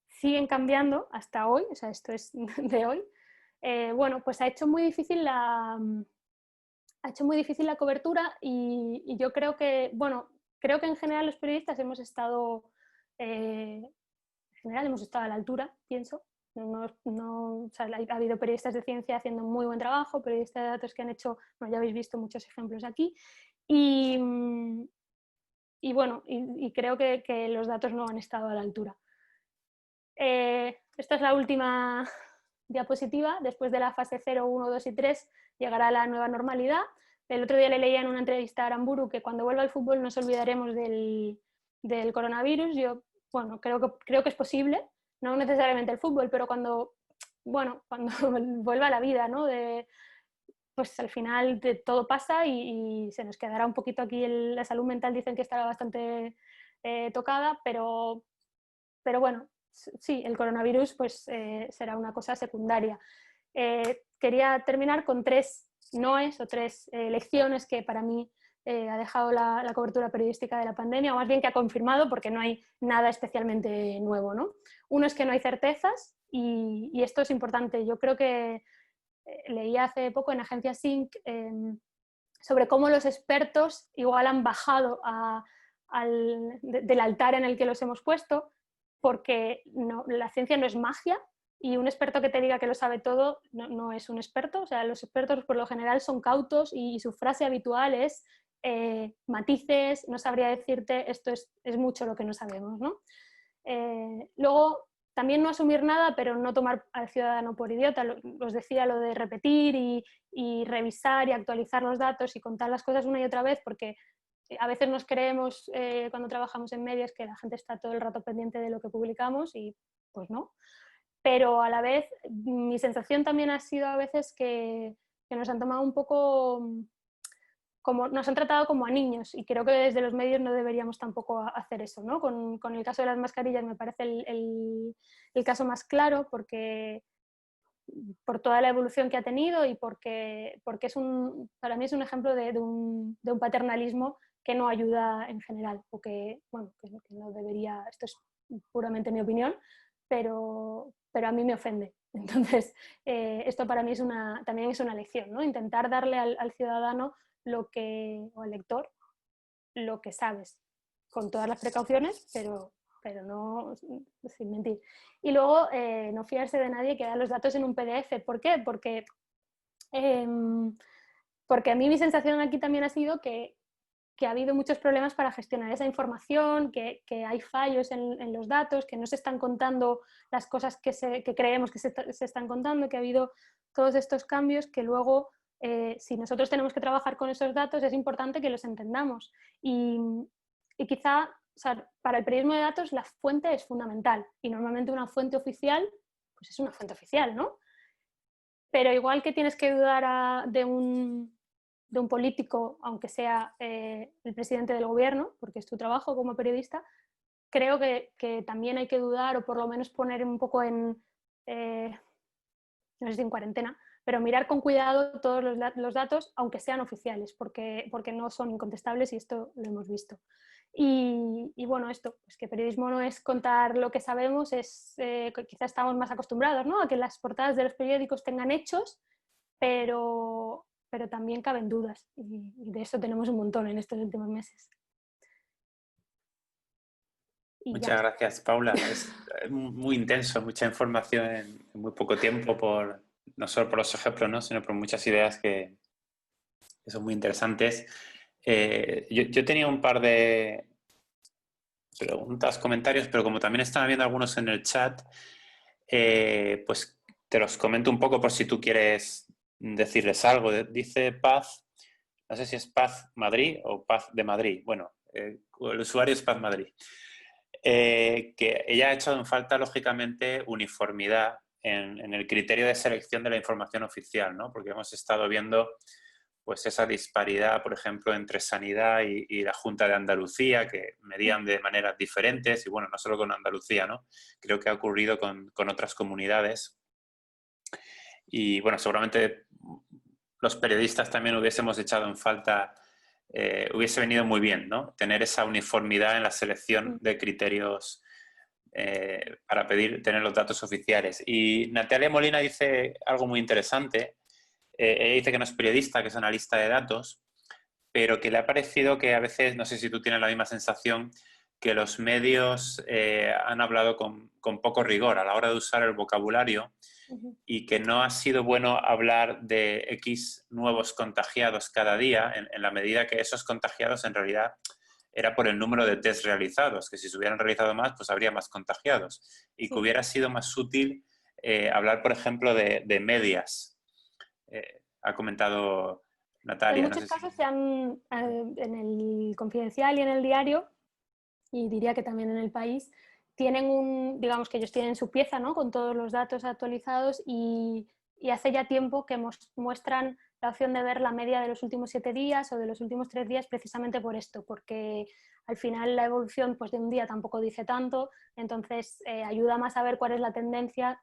siguen cambiando hasta hoy, o sea, esto es de hoy, bueno, pues ha hecho muy difícil la cobertura y yo creo que, bueno, creo que en general los periodistas hemos estado a la altura, pienso. O sea, ha habido periodistas de ciencia haciendo muy buen trabajo, periodistas de datos que han hecho, bueno, ya habéis visto muchos ejemplos aquí, y bueno, y creo que los datos no han estado a la altura. Esta es la última diapositiva. Después de la fase 0, 1, 2 y 3 llegará la nueva normalidad. El otro día le leía en una entrevista a Aramburu que cuando vuelva al fútbol nos olvidaremos del coronavirus. Yo, bueno, creo que es posible, no necesariamente el fútbol, pero cuando vuelva la vida, ¿no? Pues al final todo pasa y se nos quedará un poquito aquí la salud mental, dicen que estará bastante tocada, pero bueno, sí, el coronavirus pues será una cosa secundaria. Quería terminar con 3 noes o 3 lecciones que para mí ha dejado la cobertura periodística de la pandemia, o más bien que ha confirmado, porque no hay nada especialmente nuevo, ¿no? Uno es que no hay certezas y esto es importante. Yo creo que leí hace poco en Agencia Sync sobre cómo los expertos igual han bajado del altar en el que los hemos puesto, porque la ciencia no es magia y un experto que te diga que lo sabe todo no es un experto. O sea, los expertos por lo general son cautos y su frase habitual es matices, no sabría decirte, esto es mucho lo que no sabemos, ¿no? Luego, también no asumir nada, pero no tomar al ciudadano por idiota. Os decía lo de repetir y revisar y actualizar los datos y contar las cosas una y otra vez, porque a veces nos creemos cuando trabajamos en medios que la gente está todo el rato pendiente de lo que publicamos y pues no. Pero a la vez mi sensación también ha sido a veces que nos han tomado un poco nos han tratado como a niños, y creo que desde los medios no deberíamos tampoco hacer eso, ¿no? Con el caso de las mascarillas me parece el caso más claro, porque por toda la evolución que ha tenido y porque para mí es un ejemplo de un paternalismo que no ayuda en general, o que no debería. Esto es puramente mi opinión, pero a mí me ofende. Entonces, esto para mí también es una lección, ¿no? Intentar darle al ciudadano o al lector lo que sabes, con todas las precauciones, pero no sin mentir. Y luego no fiarse de nadie que da los datos en un PDF. ¿Por qué? Porque a mí mi sensación aquí también ha sido que ha habido muchos problemas para gestionar esa información, que hay fallos en los datos, que no se están contando las cosas que creemos que se están contando, que ha habido todos estos cambios que luego, si nosotros tenemos que trabajar con esos datos, es importante que los entendamos. Y quizá, o sea, para el periodismo de datos la fuente es fundamental, y normalmente una fuente oficial pues es una fuente oficial, ¿no? Pero igual que tienes que dudar de un político, aunque sea el presidente del gobierno, porque es tu trabajo como periodista, creo que también hay que dudar, o por lo menos poner un poco no sé si en cuarentena, pero mirar con cuidado todos los datos, aunque sean oficiales, porque no son incontestables, y esto lo hemos visto. Y bueno, esto, pues que periodismo no es contar lo que sabemos, quizás estamos más acostumbrados, ¿no?, a que las portadas de los periódicos tengan hechos, pero también caben dudas, y de eso tenemos un montón en estos últimos meses. Muchas gracias, Paula. Es muy intenso, mucha información en muy poco tiempo, no solo por los ejemplos, ¿no?, sino por muchas ideas que son muy interesantes. Yo tenía un par de preguntas, comentarios, pero como también están habiendo algunos en el chat, pues te los comento un poco por si tú quieres decirles algo. Dice Paz, no sé si es Paz Madrid o Paz de Madrid. Bueno, el usuario es Paz Madrid. que ella ha echado en falta, lógicamente, uniformidad en el criterio de selección de la información oficial, ¿no? Porque hemos estado viendo pues esa disparidad, por ejemplo, entre Sanidad y la Junta de Andalucía, que medían de maneras diferentes, y bueno, no solo con Andalucía, ¿no? Creo que ha ocurrido con otras comunidades. Y bueno, seguramente los periodistas también hubiésemos echado en falta, hubiese venido muy bien, ¿no? Tener esa uniformidad en la selección de criterios para tener los datos oficiales. Y Natalia Molina dice algo muy interesante. Ella dice que no es periodista, que es analista de datos, pero que le ha parecido que a veces, no sé si tú tienes la misma sensación, que los medios han hablado con poco rigor a la hora de usar el vocabulario y que no ha sido bueno hablar de X nuevos contagiados cada día en la medida que esos contagiados en realidad era por el número de test realizados, que si se hubieran realizado más, pues habría más contagiados. Y que hubiera sido más útil hablar, por ejemplo, de medias. Ha comentado Natalia. En muchos casos se han, en el Confidencial y en el Diario, y diría que también en El País, tienen digamos que ellos tienen su pieza, ¿no? Con todos los datos actualizados y hace ya tiempo que muestran la opción de ver la media de los últimos 7 días o de los últimos 3 días precisamente por esto, porque al final la evolución pues, de un día tampoco dice tanto, entonces ayuda más a ver cuál es la tendencia,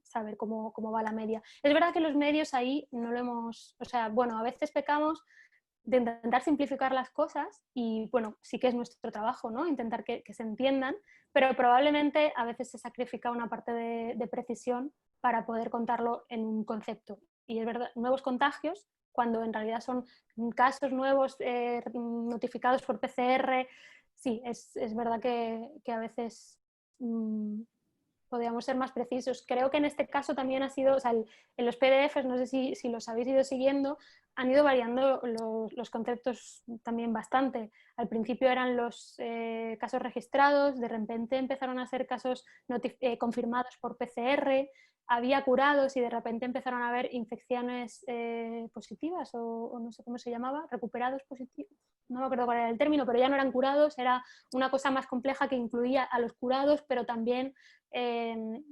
saber cómo va la media. Es verdad que los medios ahí no lo hemos, o sea, bueno, a veces pecamos de intentar simplificar las cosas y bueno, sí que es nuestro trabajo, ¿no? Intentar que se entiendan, pero probablemente a veces se sacrifica una parte de precisión para poder contarlo en un concepto. Y es verdad, nuevos contagios, cuando en realidad son casos nuevos notificados por PCR, sí, es verdad que a veces podríamos ser más precisos. Creo que en este caso también ha sido, o sea, en los PDFs, no sé si los habéis ido siguiendo, han ido variando los conceptos también bastante. Al principio eran los casos registrados, de repente empezaron a ser casos confirmados por PCR, había curados y de repente empezaron a haber infecciones positivas o no sé cómo se llamaba, recuperados positivos. No me acuerdo cuál era el término, pero ya no eran curados, era una cosa más compleja que incluía a los curados, pero también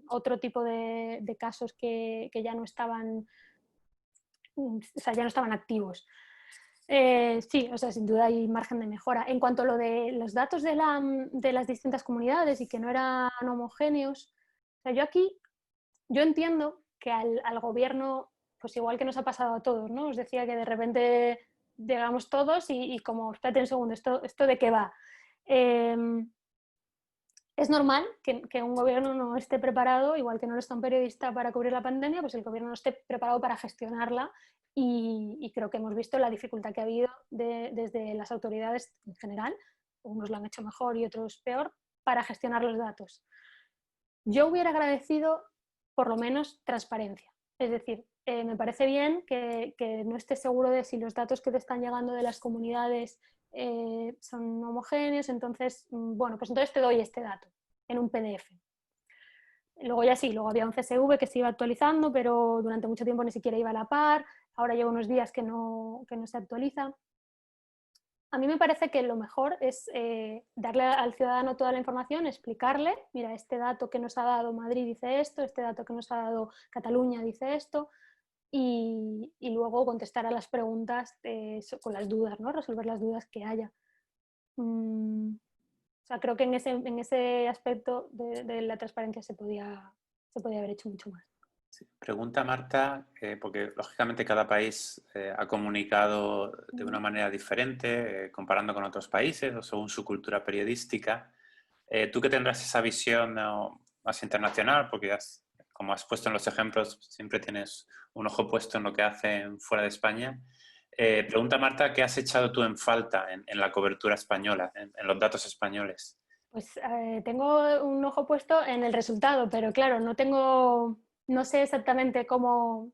otro tipo de casos que ya no estaban, o sea, ya no estaban activos. Sí, o sea, sin duda hay margen de mejora. En cuanto a lo de los datos de las distintas comunidades y que no eran homogéneos, o sea, yo entiendo que al gobierno, pues igual que nos ha pasado a todos, ¿no? Os decía que de repente llegamos todos y como, espérate un segundo, ¿esto de qué va? Es normal que un gobierno no esté preparado, igual que no lo está un periodista para cubrir la pandemia, pues el gobierno no esté preparado para gestionarla y creo que hemos visto la dificultad que ha habido desde las autoridades en general, unos lo han hecho mejor y otros peor, para gestionar los datos. Yo hubiera agradecido por lo menos transparencia, es decir, me parece bien que no estés seguro de si los datos que te están llegando de las comunidades son homogéneos, entonces, bueno, pues entonces te doy este dato en un PDF. Luego ya sí, luego había un CSV que se iba actualizando, pero durante mucho tiempo ni siquiera iba a la par, ahora lleva unos días que no se actualiza. A mí me parece que lo mejor es darle al ciudadano toda la información, explicarle, mira, este dato que nos ha dado Madrid dice esto, este dato que nos ha dado Cataluña dice esto, y luego contestar a las preguntas con las dudas, ¿no? Resolver las dudas que haya. O sea, creo que en ese aspecto de la transparencia se podía haber hecho mucho más. Sí. Pregunta Marta, porque lógicamente cada país ha comunicado de una manera diferente, comparando con otros países o según su cultura periodística. Tú que tendrás esa visión más internacional, porque como has puesto en los ejemplos, siempre tienes un ojo puesto en lo que hacen fuera de España. Pregunta Marta, ¿qué has echado tú en falta en la cobertura española, en los datos españoles? Pues tengo un ojo puesto en el resultado, pero claro, no sé exactamente cómo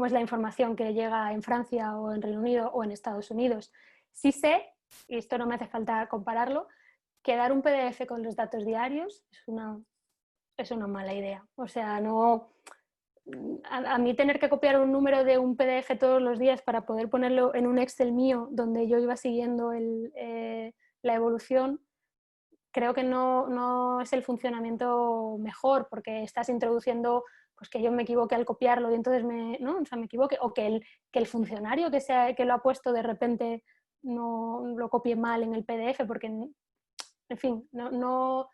es la información que llega en Francia o en Reino Unido o en Estados Unidos. Sí sé, y esto no me hace falta compararlo, que dar un PDF con los datos diarios es una mala idea. O sea, a mí tener que copiar un número de un PDF todos los días para poder ponerlo en un Excel mío donde yo iba siguiendo la evolución, creo que no es el funcionamiento mejor, porque estás introduciendo pues que yo me equivoque al copiarlo y entonces me equivoque, o que el funcionario que lo ha puesto de repente no lo copie mal en el PDF, porque, en fin, no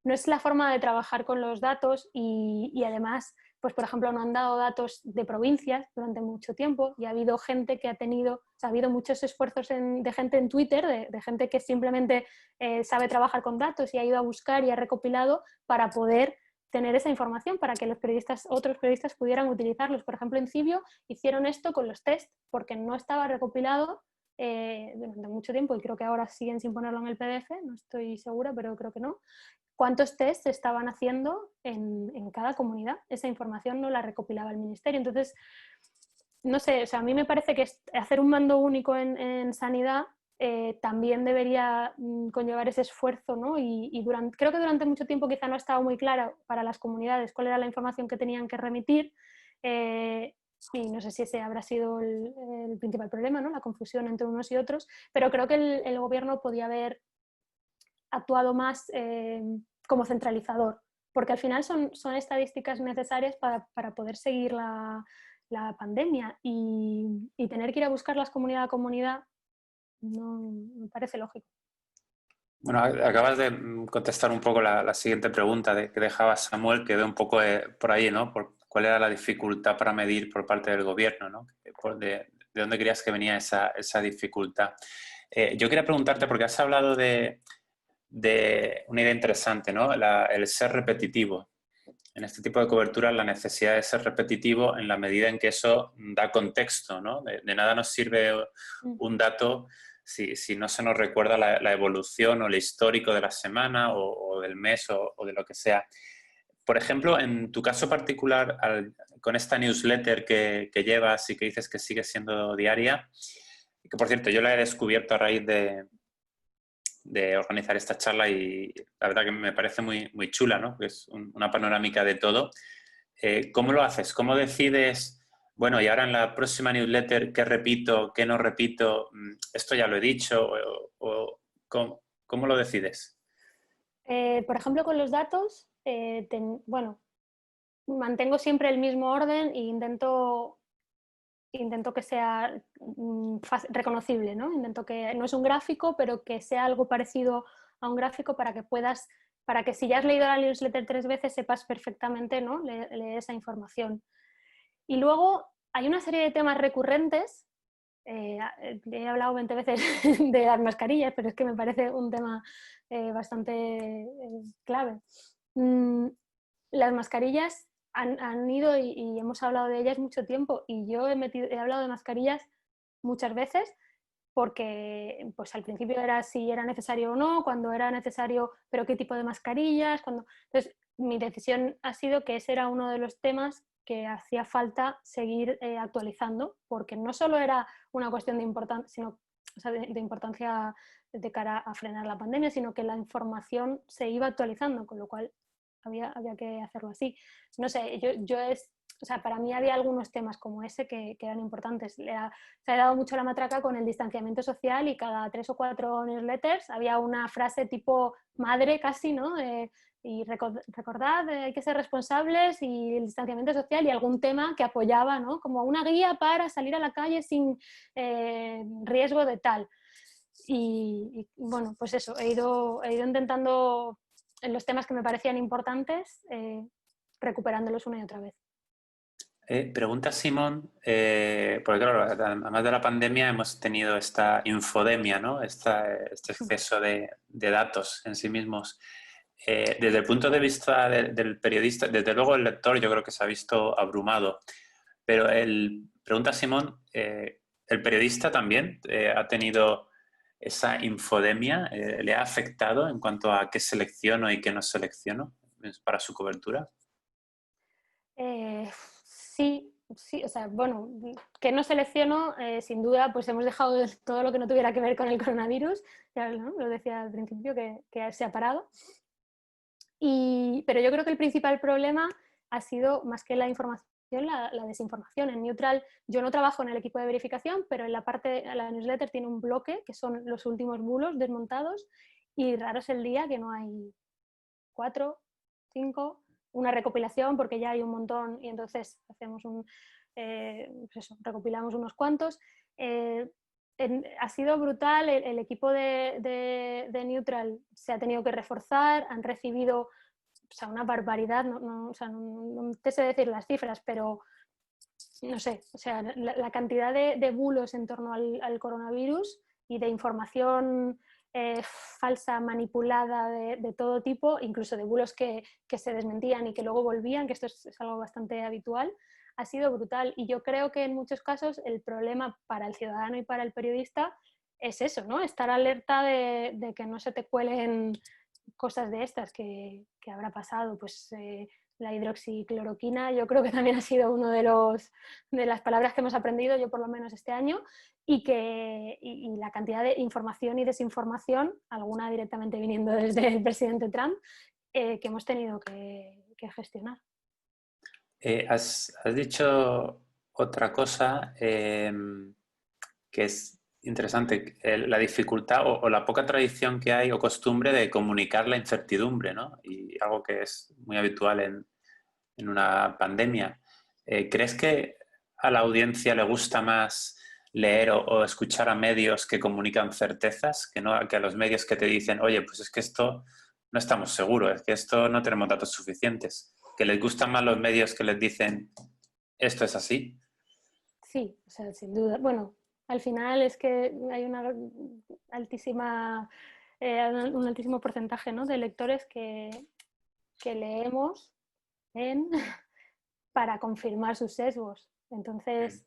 es la forma de trabajar con los datos y además, pues por ejemplo, no han dado datos de provincias durante mucho tiempo y ha habido gente que ha habido muchos esfuerzos de gente en Twitter, de gente que simplemente sabe trabajar con datos y ha ido a buscar y ha recopilado para poder tener esa información para que otros periodistas pudieran utilizarlos. Por ejemplo, en Cibio hicieron esto con los test porque no estaba recopilado durante mucho tiempo y creo que ahora siguen sin ponerlo en el PDF, no estoy segura, pero creo que no. ¿Cuántos tests se estaban haciendo en cada comunidad? Esa información no la recopilaba el ministerio. Entonces, no sé, o sea, a mí me parece que hacer un mando único en sanidad también debería conllevar ese esfuerzo, ¿no? Creo que durante mucho tiempo quizá no ha estado muy clara para las comunidades cuál era la información que tenían que remitir y no sé si ese habrá sido el principal problema, ¿no? La confusión entre unos y otros, pero creo que el gobierno podía haber actuado más como centralizador, porque al final son estadísticas necesarias para poder seguir la pandemia y tener que ir a buscarlas comunidad a comunidad no me parece lógico. Bueno, acabas de contestar un poco la siguiente pregunta que dejaba Samuel, que ve un poco por ahí, ¿no? ¿Cuál era la dificultad para medir por parte del gobierno, ¿no? ¿De dónde creías que venía esa dificultad? Yo quería preguntarte, porque has hablado de una idea interesante, ¿no? El ser repetitivo. En este tipo de cobertura, la necesidad de ser repetitivo en la medida en que eso da contexto, ¿no? De nada nos sirve un dato si no se nos recuerda la evolución o el histórico de la semana o del mes o de lo que sea. Por ejemplo, en tu caso particular, con esta newsletter que llevas y que dices que sigue siendo diaria, que por cierto yo la he descubierto a raíz de organizar esta charla y la verdad que me parece muy, muy chula, ¿no? Es una panorámica de todo. ¿Cómo lo haces? ¿Cómo decides, bueno, y ahora en la próxima newsletter, qué repito, qué no repito? Esto ya lo he dicho. ¿Cómo lo decides? Por ejemplo, con los datos, mantengo siempre el mismo orden e intento que sea reconocible, ¿no? Intento que no es un gráfico, pero que sea algo parecido a un gráfico para que si ya has leído la newsletter 3 veces sepas perfectamente, ¿no? Leer esa información. Y luego hay una serie de temas recurrentes. He hablado 20 veces de las mascarillas, pero es que me parece un tema bastante clave. Las mascarillas han ido y hemos hablado de ellas mucho tiempo y yo he hablado de mascarillas muchas veces porque pues al principio era si era necesario o no, cuando era necesario, pero qué tipo de mascarillas. Entonces, mi decisión ha sido que ese era uno de los temas que hacía falta seguir actualizando, porque no solo era una cuestión de importancia, de importancia de cara a frenar la pandemia, sino que la información se iba actualizando, con lo cual había que hacerlo así. No sé, para mí había algunos temas como ese que eran importantes. Se ha dado mucho la matraca con el distanciamiento social y cada 3 o 4 newsletters había una frase tipo madre casi, ¿no? Y recordad, hay que ser responsables y el distanciamiento social y algún tema que apoyaba, ¿no? Como una guía para salir a la calle sin riesgo de tal. Y bueno, pues eso, he ido intentando en los temas que me parecían importantes, recuperándolos una y otra vez. Pregunta Simón, porque claro, además de la pandemia hemos tenido esta infodemia, ¿no? Este exceso de datos en sí mismos. Desde el punto de vista del periodista, desde luego el lector yo creo que se ha visto abrumado, pero pregunta Simón, ¿el periodista también ha tenido esa infodemia? ¿Le ha afectado en cuanto a qué selecciono y qué no selecciono para su cobertura? Sí, o sea, bueno, que no selecciono, sin duda, pues hemos dejado todo lo que no tuviera que ver con el coronavirus, ya, ¿no? Lo decía al principio, que se ha parado. Pero yo creo que el principal problema ha sido, más que la información, la desinformación. En Neutral yo no trabajo en el equipo de verificación, pero en la newsletter tiene un bloque que son los últimos bulos desmontados y raro es el día que no hay 4, 5, una recopilación porque ya hay un montón y entonces hacemos pues eso, recopilamos unos cuantos. Ha sido brutal, el equipo de Neutral se ha tenido que reforzar, han recibido, o sea, una barbaridad, o sea, no te sé decir las cifras, pero no sé, o sea, la cantidad de bulos en torno al coronavirus y de información falsa, manipulada de todo tipo, incluso de bulos que se desmentían y que luego volvían, que esto es algo bastante habitual, ha sido brutal. Y yo creo que en muchos casos el problema para el ciudadano y para el periodista es eso, ¿no? Estar alerta de que no se te cuelen cosas de estas que habrá pasado, pues la hidroxicloroquina yo creo que también ha sido uno de las palabras que hemos aprendido, yo por lo menos este año, y la cantidad de información y desinformación, alguna directamente viniendo desde el presidente Trump, que hemos tenido que gestionar. Has dicho otra cosa que es interesante, la dificultad o la poca tradición que hay o costumbre de comunicar la incertidumbre, ¿no? Y algo que es muy habitual en una pandemia. ¿Crees que a la audiencia le gusta más leer o escuchar a medios que comunican certezas que a los medios que te dicen, oye, pues es que esto no estamos seguros, es que esto no tenemos datos suficientes? ¿Que les gustan más los medios que les dicen esto es así? Sí, o sea, sin duda. Bueno, al final es que hay una altísima, un altísimo porcentaje, ¿no?, de lectores que leemos para confirmar sus sesgos. Entonces,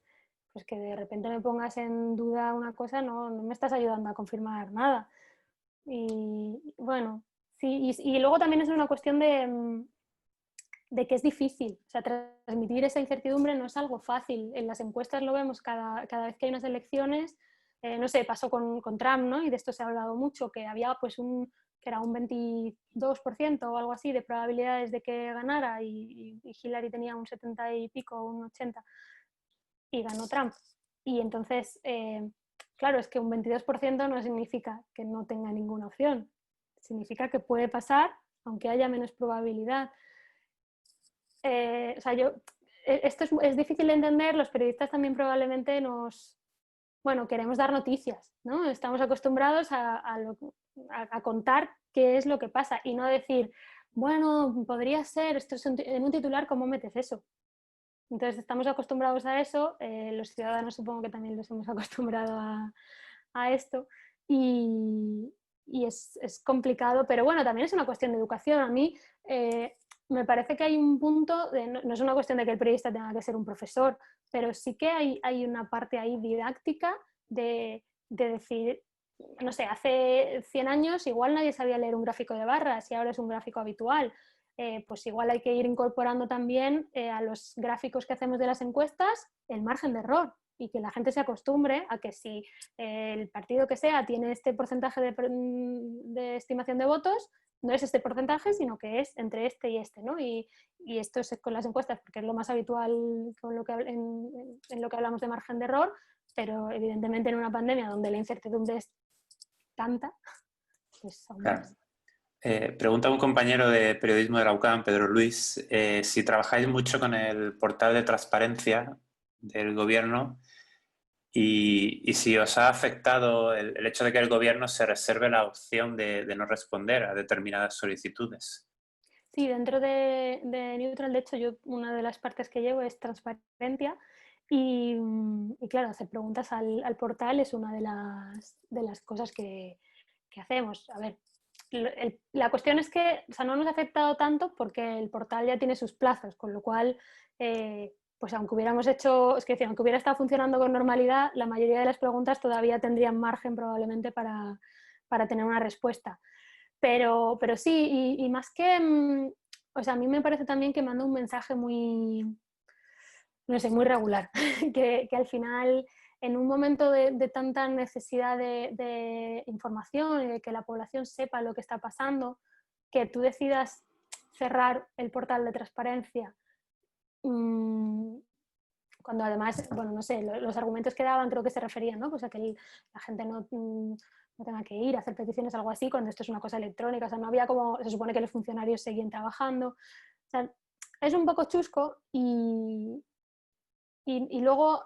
pues que de repente me pongas en duda una cosa, no me estás ayudando a confirmar nada. Y bueno, sí, y luego también es una cuestión de que es difícil. O sea, transmitir esa incertidumbre no es algo fácil. En las encuestas lo vemos cada vez que hay unas elecciones. No sé, pasó con Trump, ¿no? Y de esto se ha hablado mucho, que había pues que era un 22% o algo así de probabilidades de que ganara y Hillary tenía un 70 y pico, un 80, y ganó Trump. Y entonces, claro, es que un 22% no significa que no tenga ninguna opción. Significa que puede pasar, aunque haya menos probabilidad. O sea, esto es difícil de entender, los periodistas también probablemente queremos dar noticias, ¿no? Estamos acostumbrados a contar qué es lo que pasa y no decir, bueno, podría ser, esto es en un titular, ¿cómo metes eso? Entonces estamos acostumbrados a eso, los ciudadanos supongo que también los hemos acostumbrado a esto y es complicado, pero bueno, también es una cuestión de educación. A mí me parece que hay un punto, no es una cuestión de que el periodista tenga que ser un profesor, pero sí que hay una parte ahí didáctica de decir, no sé, hace 100 años igual nadie sabía leer un gráfico de barras y ahora es un gráfico habitual. Pues igual hay que ir incorporando también a los gráficos que hacemos de las encuestas el margen de error y que la gente se acostumbre a que si el partido que sea tiene este porcentaje de estimación de votos, no es este porcentaje, sino que es entre este y este, ¿no? Y esto es con las encuestas porque es lo más habitual en lo que hablamos de margen de error, pero evidentemente en una pandemia donde la incertidumbre es tanta, pues aún más. Claro. Pregunta a un compañero de periodismo de la UCAM, Pedro Luis, si trabajáis mucho con el portal de transparencia del gobierno y si os ha afectado el hecho de que el gobierno se reserve la opción de no responder a determinadas solicitudes. Sí, dentro de Neutral, de hecho, yo una de las partes que llevo es transparencia y claro, hacer preguntas al portal es una de las cosas que hacemos. A ver, la cuestión es que, o sea, no nos ha afectado tanto porque el portal ya tiene sus plazos, con lo cual, pues aunque hubiéramos hecho, es que decir, aunque hubiera estado funcionando con normalidad, la mayoría de las preguntas todavía tendrían margen probablemente para tener una respuesta. Pero sí, y más que, o sea, a mí me parece también que manda un mensaje muy, no sé, muy regular, que al final, en un momento de tanta necesidad de información y de que la población sepa lo que está pasando, que tú decidas cerrar el portal de transparencia, cuando además, bueno, no sé, los argumentos que daban creo que se referían, ¿no? Pues a que la gente no tenga que ir a hacer peticiones, algo así, cuando esto es una cosa electrónica. O sea, no había como, se supone que los funcionarios seguían trabajando. O sea, es un poco chusco y luego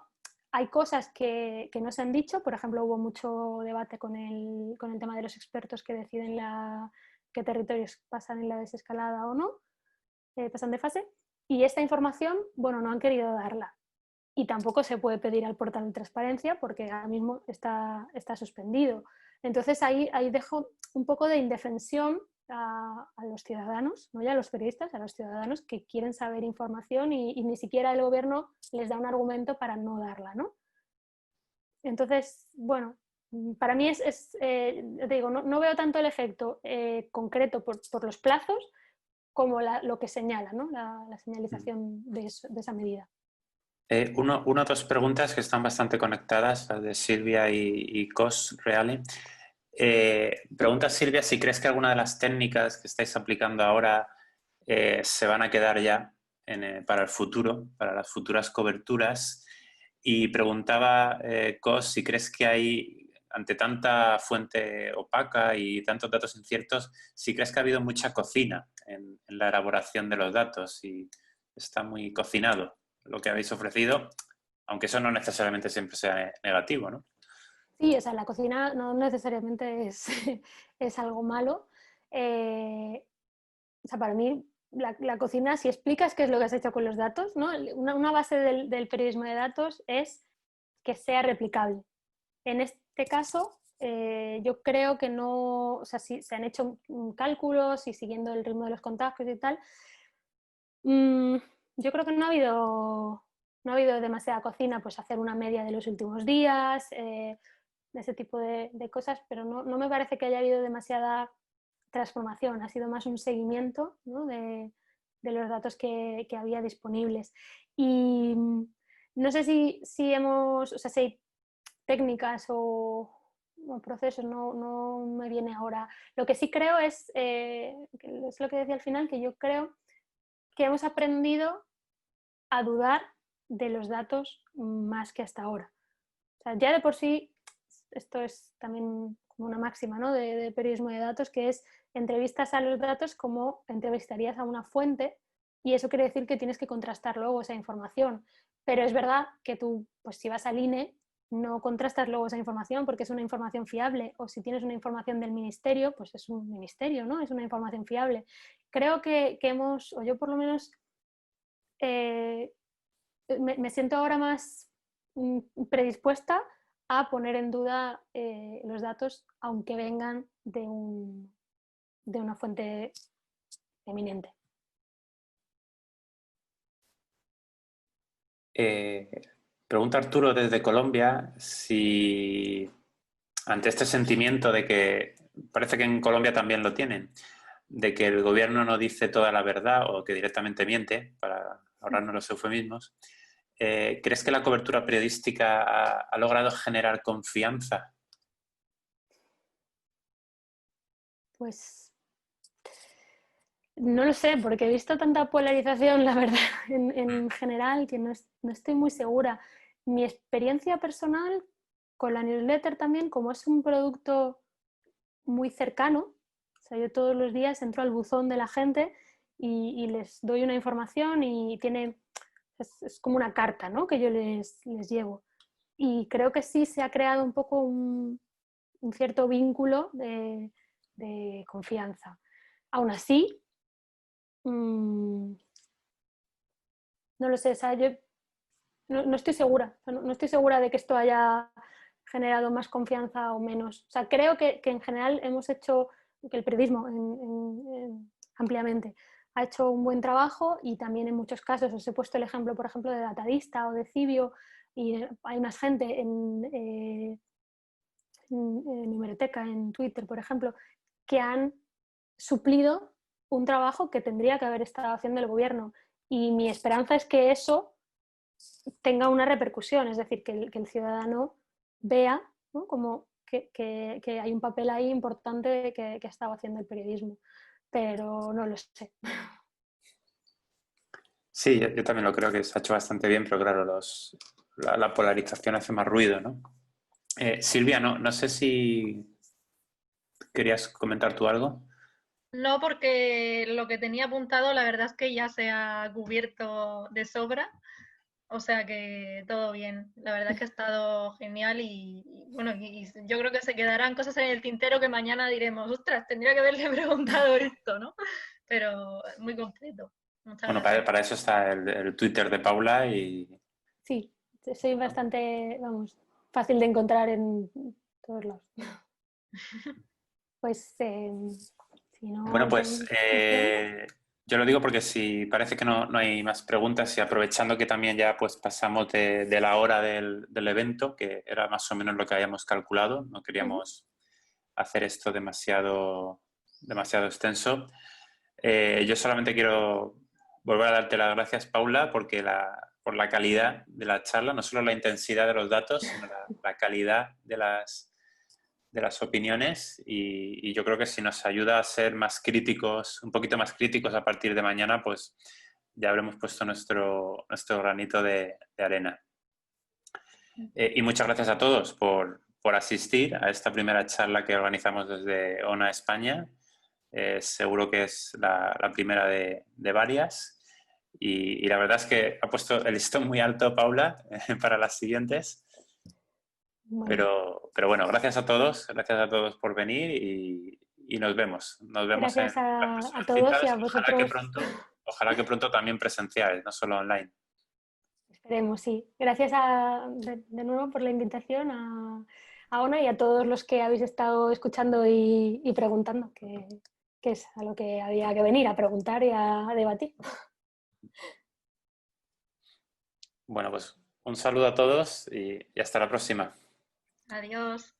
hay cosas que no se han dicho. Por ejemplo, hubo mucho debate con el tema de los expertos que deciden qué territorios pasan en la desescalada o no, pasan de fase. Y esta información, bueno, no han querido darla. Y tampoco se puede pedir al portal de transparencia porque ahora mismo está suspendido. Entonces ahí dejo un poco de indefensión a los ciudadanos, no ya a los periodistas, a los ciudadanos que quieren saber información y ni siquiera el gobierno les da un argumento para no darla, ¿no? Entonces, bueno, para mí te digo, no veo tanto el efecto concreto por los plazos como lo que señala, ¿no? La señalización de esa medida. Una o dos preguntas que están bastante conectadas, las de Silvia y Cos Reale. Pregunta Silvia si crees que alguna de las técnicas que estáis aplicando ahora se van a quedar ya para el futuro, para las futuras coberturas. Y preguntaba Cos si crees que hay, ante tanta fuente opaca y tantos datos inciertos, si crees que ha habido mucha cocina en la elaboración de los datos y está muy cocinado lo que habéis ofrecido, aunque eso no necesariamente siempre sea negativo, ¿no? Sí, o sea, la cocina no necesariamente es algo malo. O sea, para mí, la cocina, si explicas qué es lo que has hecho con los datos, ¿no? Una base del periodismo de datos es que sea replicable. En este caso, yo creo que no, o sea, si se han hecho cálculos y siguiendo el ritmo de los contagios y tal, yo creo que no ha habido demasiada cocina, pues hacer una media de los últimos días, ese tipo de cosas, pero no me parece que haya habido demasiada transformación, ha sido más un seguimiento, ¿no? de los datos que había disponibles. Y no sé si o sea, si hay técnicas o procesos, no me viene ahora. Lo que sí creo es lo que decía al final, que yo creo que hemos aprendido a dudar de los datos más que hasta ahora. O sea, ya de por sí, esto es también como una máxima, ¿no? de periodismo de datos, que es entrevistas a los datos como entrevistarías a una fuente, y eso quiere decir que tienes que contrastar luego esa información. Pero es verdad que tú, pues si vas al INE, no contrastas luego esa información porque es una información fiable, o si tienes una información del ministerio, pues es un ministerio, ¿no? Es una información fiable. Creo que hemos, o yo por lo menos, me siento ahora más predispuesta a poner en duda los datos, aunque vengan de una fuente eminente. Pregunta Arturo desde Colombia si ante este sentimiento de que, parece que en Colombia también lo tienen, de que el gobierno no dice toda la verdad o que directamente miente, para ahorrarnos los eufemismos, ¿crees que la cobertura periodística ha logrado generar confianza? Pues no lo sé, porque he visto tanta polarización, la verdad, en general, que no estoy muy segura. Mi experiencia personal con la newsletter también, como es un producto muy cercano, o sea, yo todos los días entro al buzón de la gente y les doy una información y es como una carta, ¿no? Que yo les llevo. Y creo que sí se ha creado un poco un cierto vínculo de confianza. Aún así, no lo sé, o sea, yo no estoy segura, no estoy segura de que esto haya generado más confianza o menos. O sea, creo que en general hemos hecho, que el periodismo ampliamente ha hecho un buen trabajo, y también en muchos casos, os he puesto el ejemplo, por ejemplo, de Datavista o de Cibio, y hay más gente en Numeroteca, en Twitter, por ejemplo, que han suplido un trabajo que tendría que haber estado haciendo el gobierno. Y mi esperanza es que eso tenga una repercusión, es decir, que el ciudadano vea, ¿no? Como que hay un papel ahí importante que ha estado haciendo el periodismo. Pero no lo sé. Sí, yo también lo creo que se ha hecho bastante bien, pero claro, la polarización hace más ruido, ¿no? Silvia, no sé si ¿Querías comentar tú algo? No, porque lo que tenía apuntado, la verdad es que ya se ha cubierto de sobra. O sea que todo bien. La verdad es que ha estado genial bueno, y yo creo que se quedarán cosas en el tintero que mañana diremos, ostras, tendría que haberle preguntado esto, ¿no? Pero muy completo. Muchas Bueno, gracias. para eso está el Twitter de Paula y... Sí, soy bastante, vamos, fácil de encontrar en todos lados. Pues si Bueno, no pues tenéis cuestión, yo lo digo porque si parece que no hay más preguntas y aprovechando que también ya pues pasamos de la hora del evento, que era más o menos lo que habíamos calculado, no queríamos hacer esto demasiado extenso. Yo solamente quiero volver a darte las gracias, Paula, porque por la calidad de la charla, no solo la intensidad de los datos, sino la calidad de las opiniones y yo creo que si nos ayuda a ser más críticos, un poquito más críticos a partir de mañana, pues ya habremos puesto nuestro granito de arena. Y muchas gracias a todos por asistir a esta primera charla que organizamos desde ONA España. Seguro que es la primera de varias. Y la verdad es que ha puesto el listón muy alto, Paula, para las siguientes. bueno, Pero bueno, gracias a todos por venir y nos vemos. Nos vemos en gracias las a próximas todos y citas. a vosotros. Ojalá que pronto también presenciales, no solo online. Esperemos, sí. Gracias de nuevo por la invitación a ONA y a todos los que habéis estado escuchando y preguntando, que es a lo que había que venir, a preguntar y a debatir. Bueno, pues un saludo a todos y hasta la próxima. Adiós.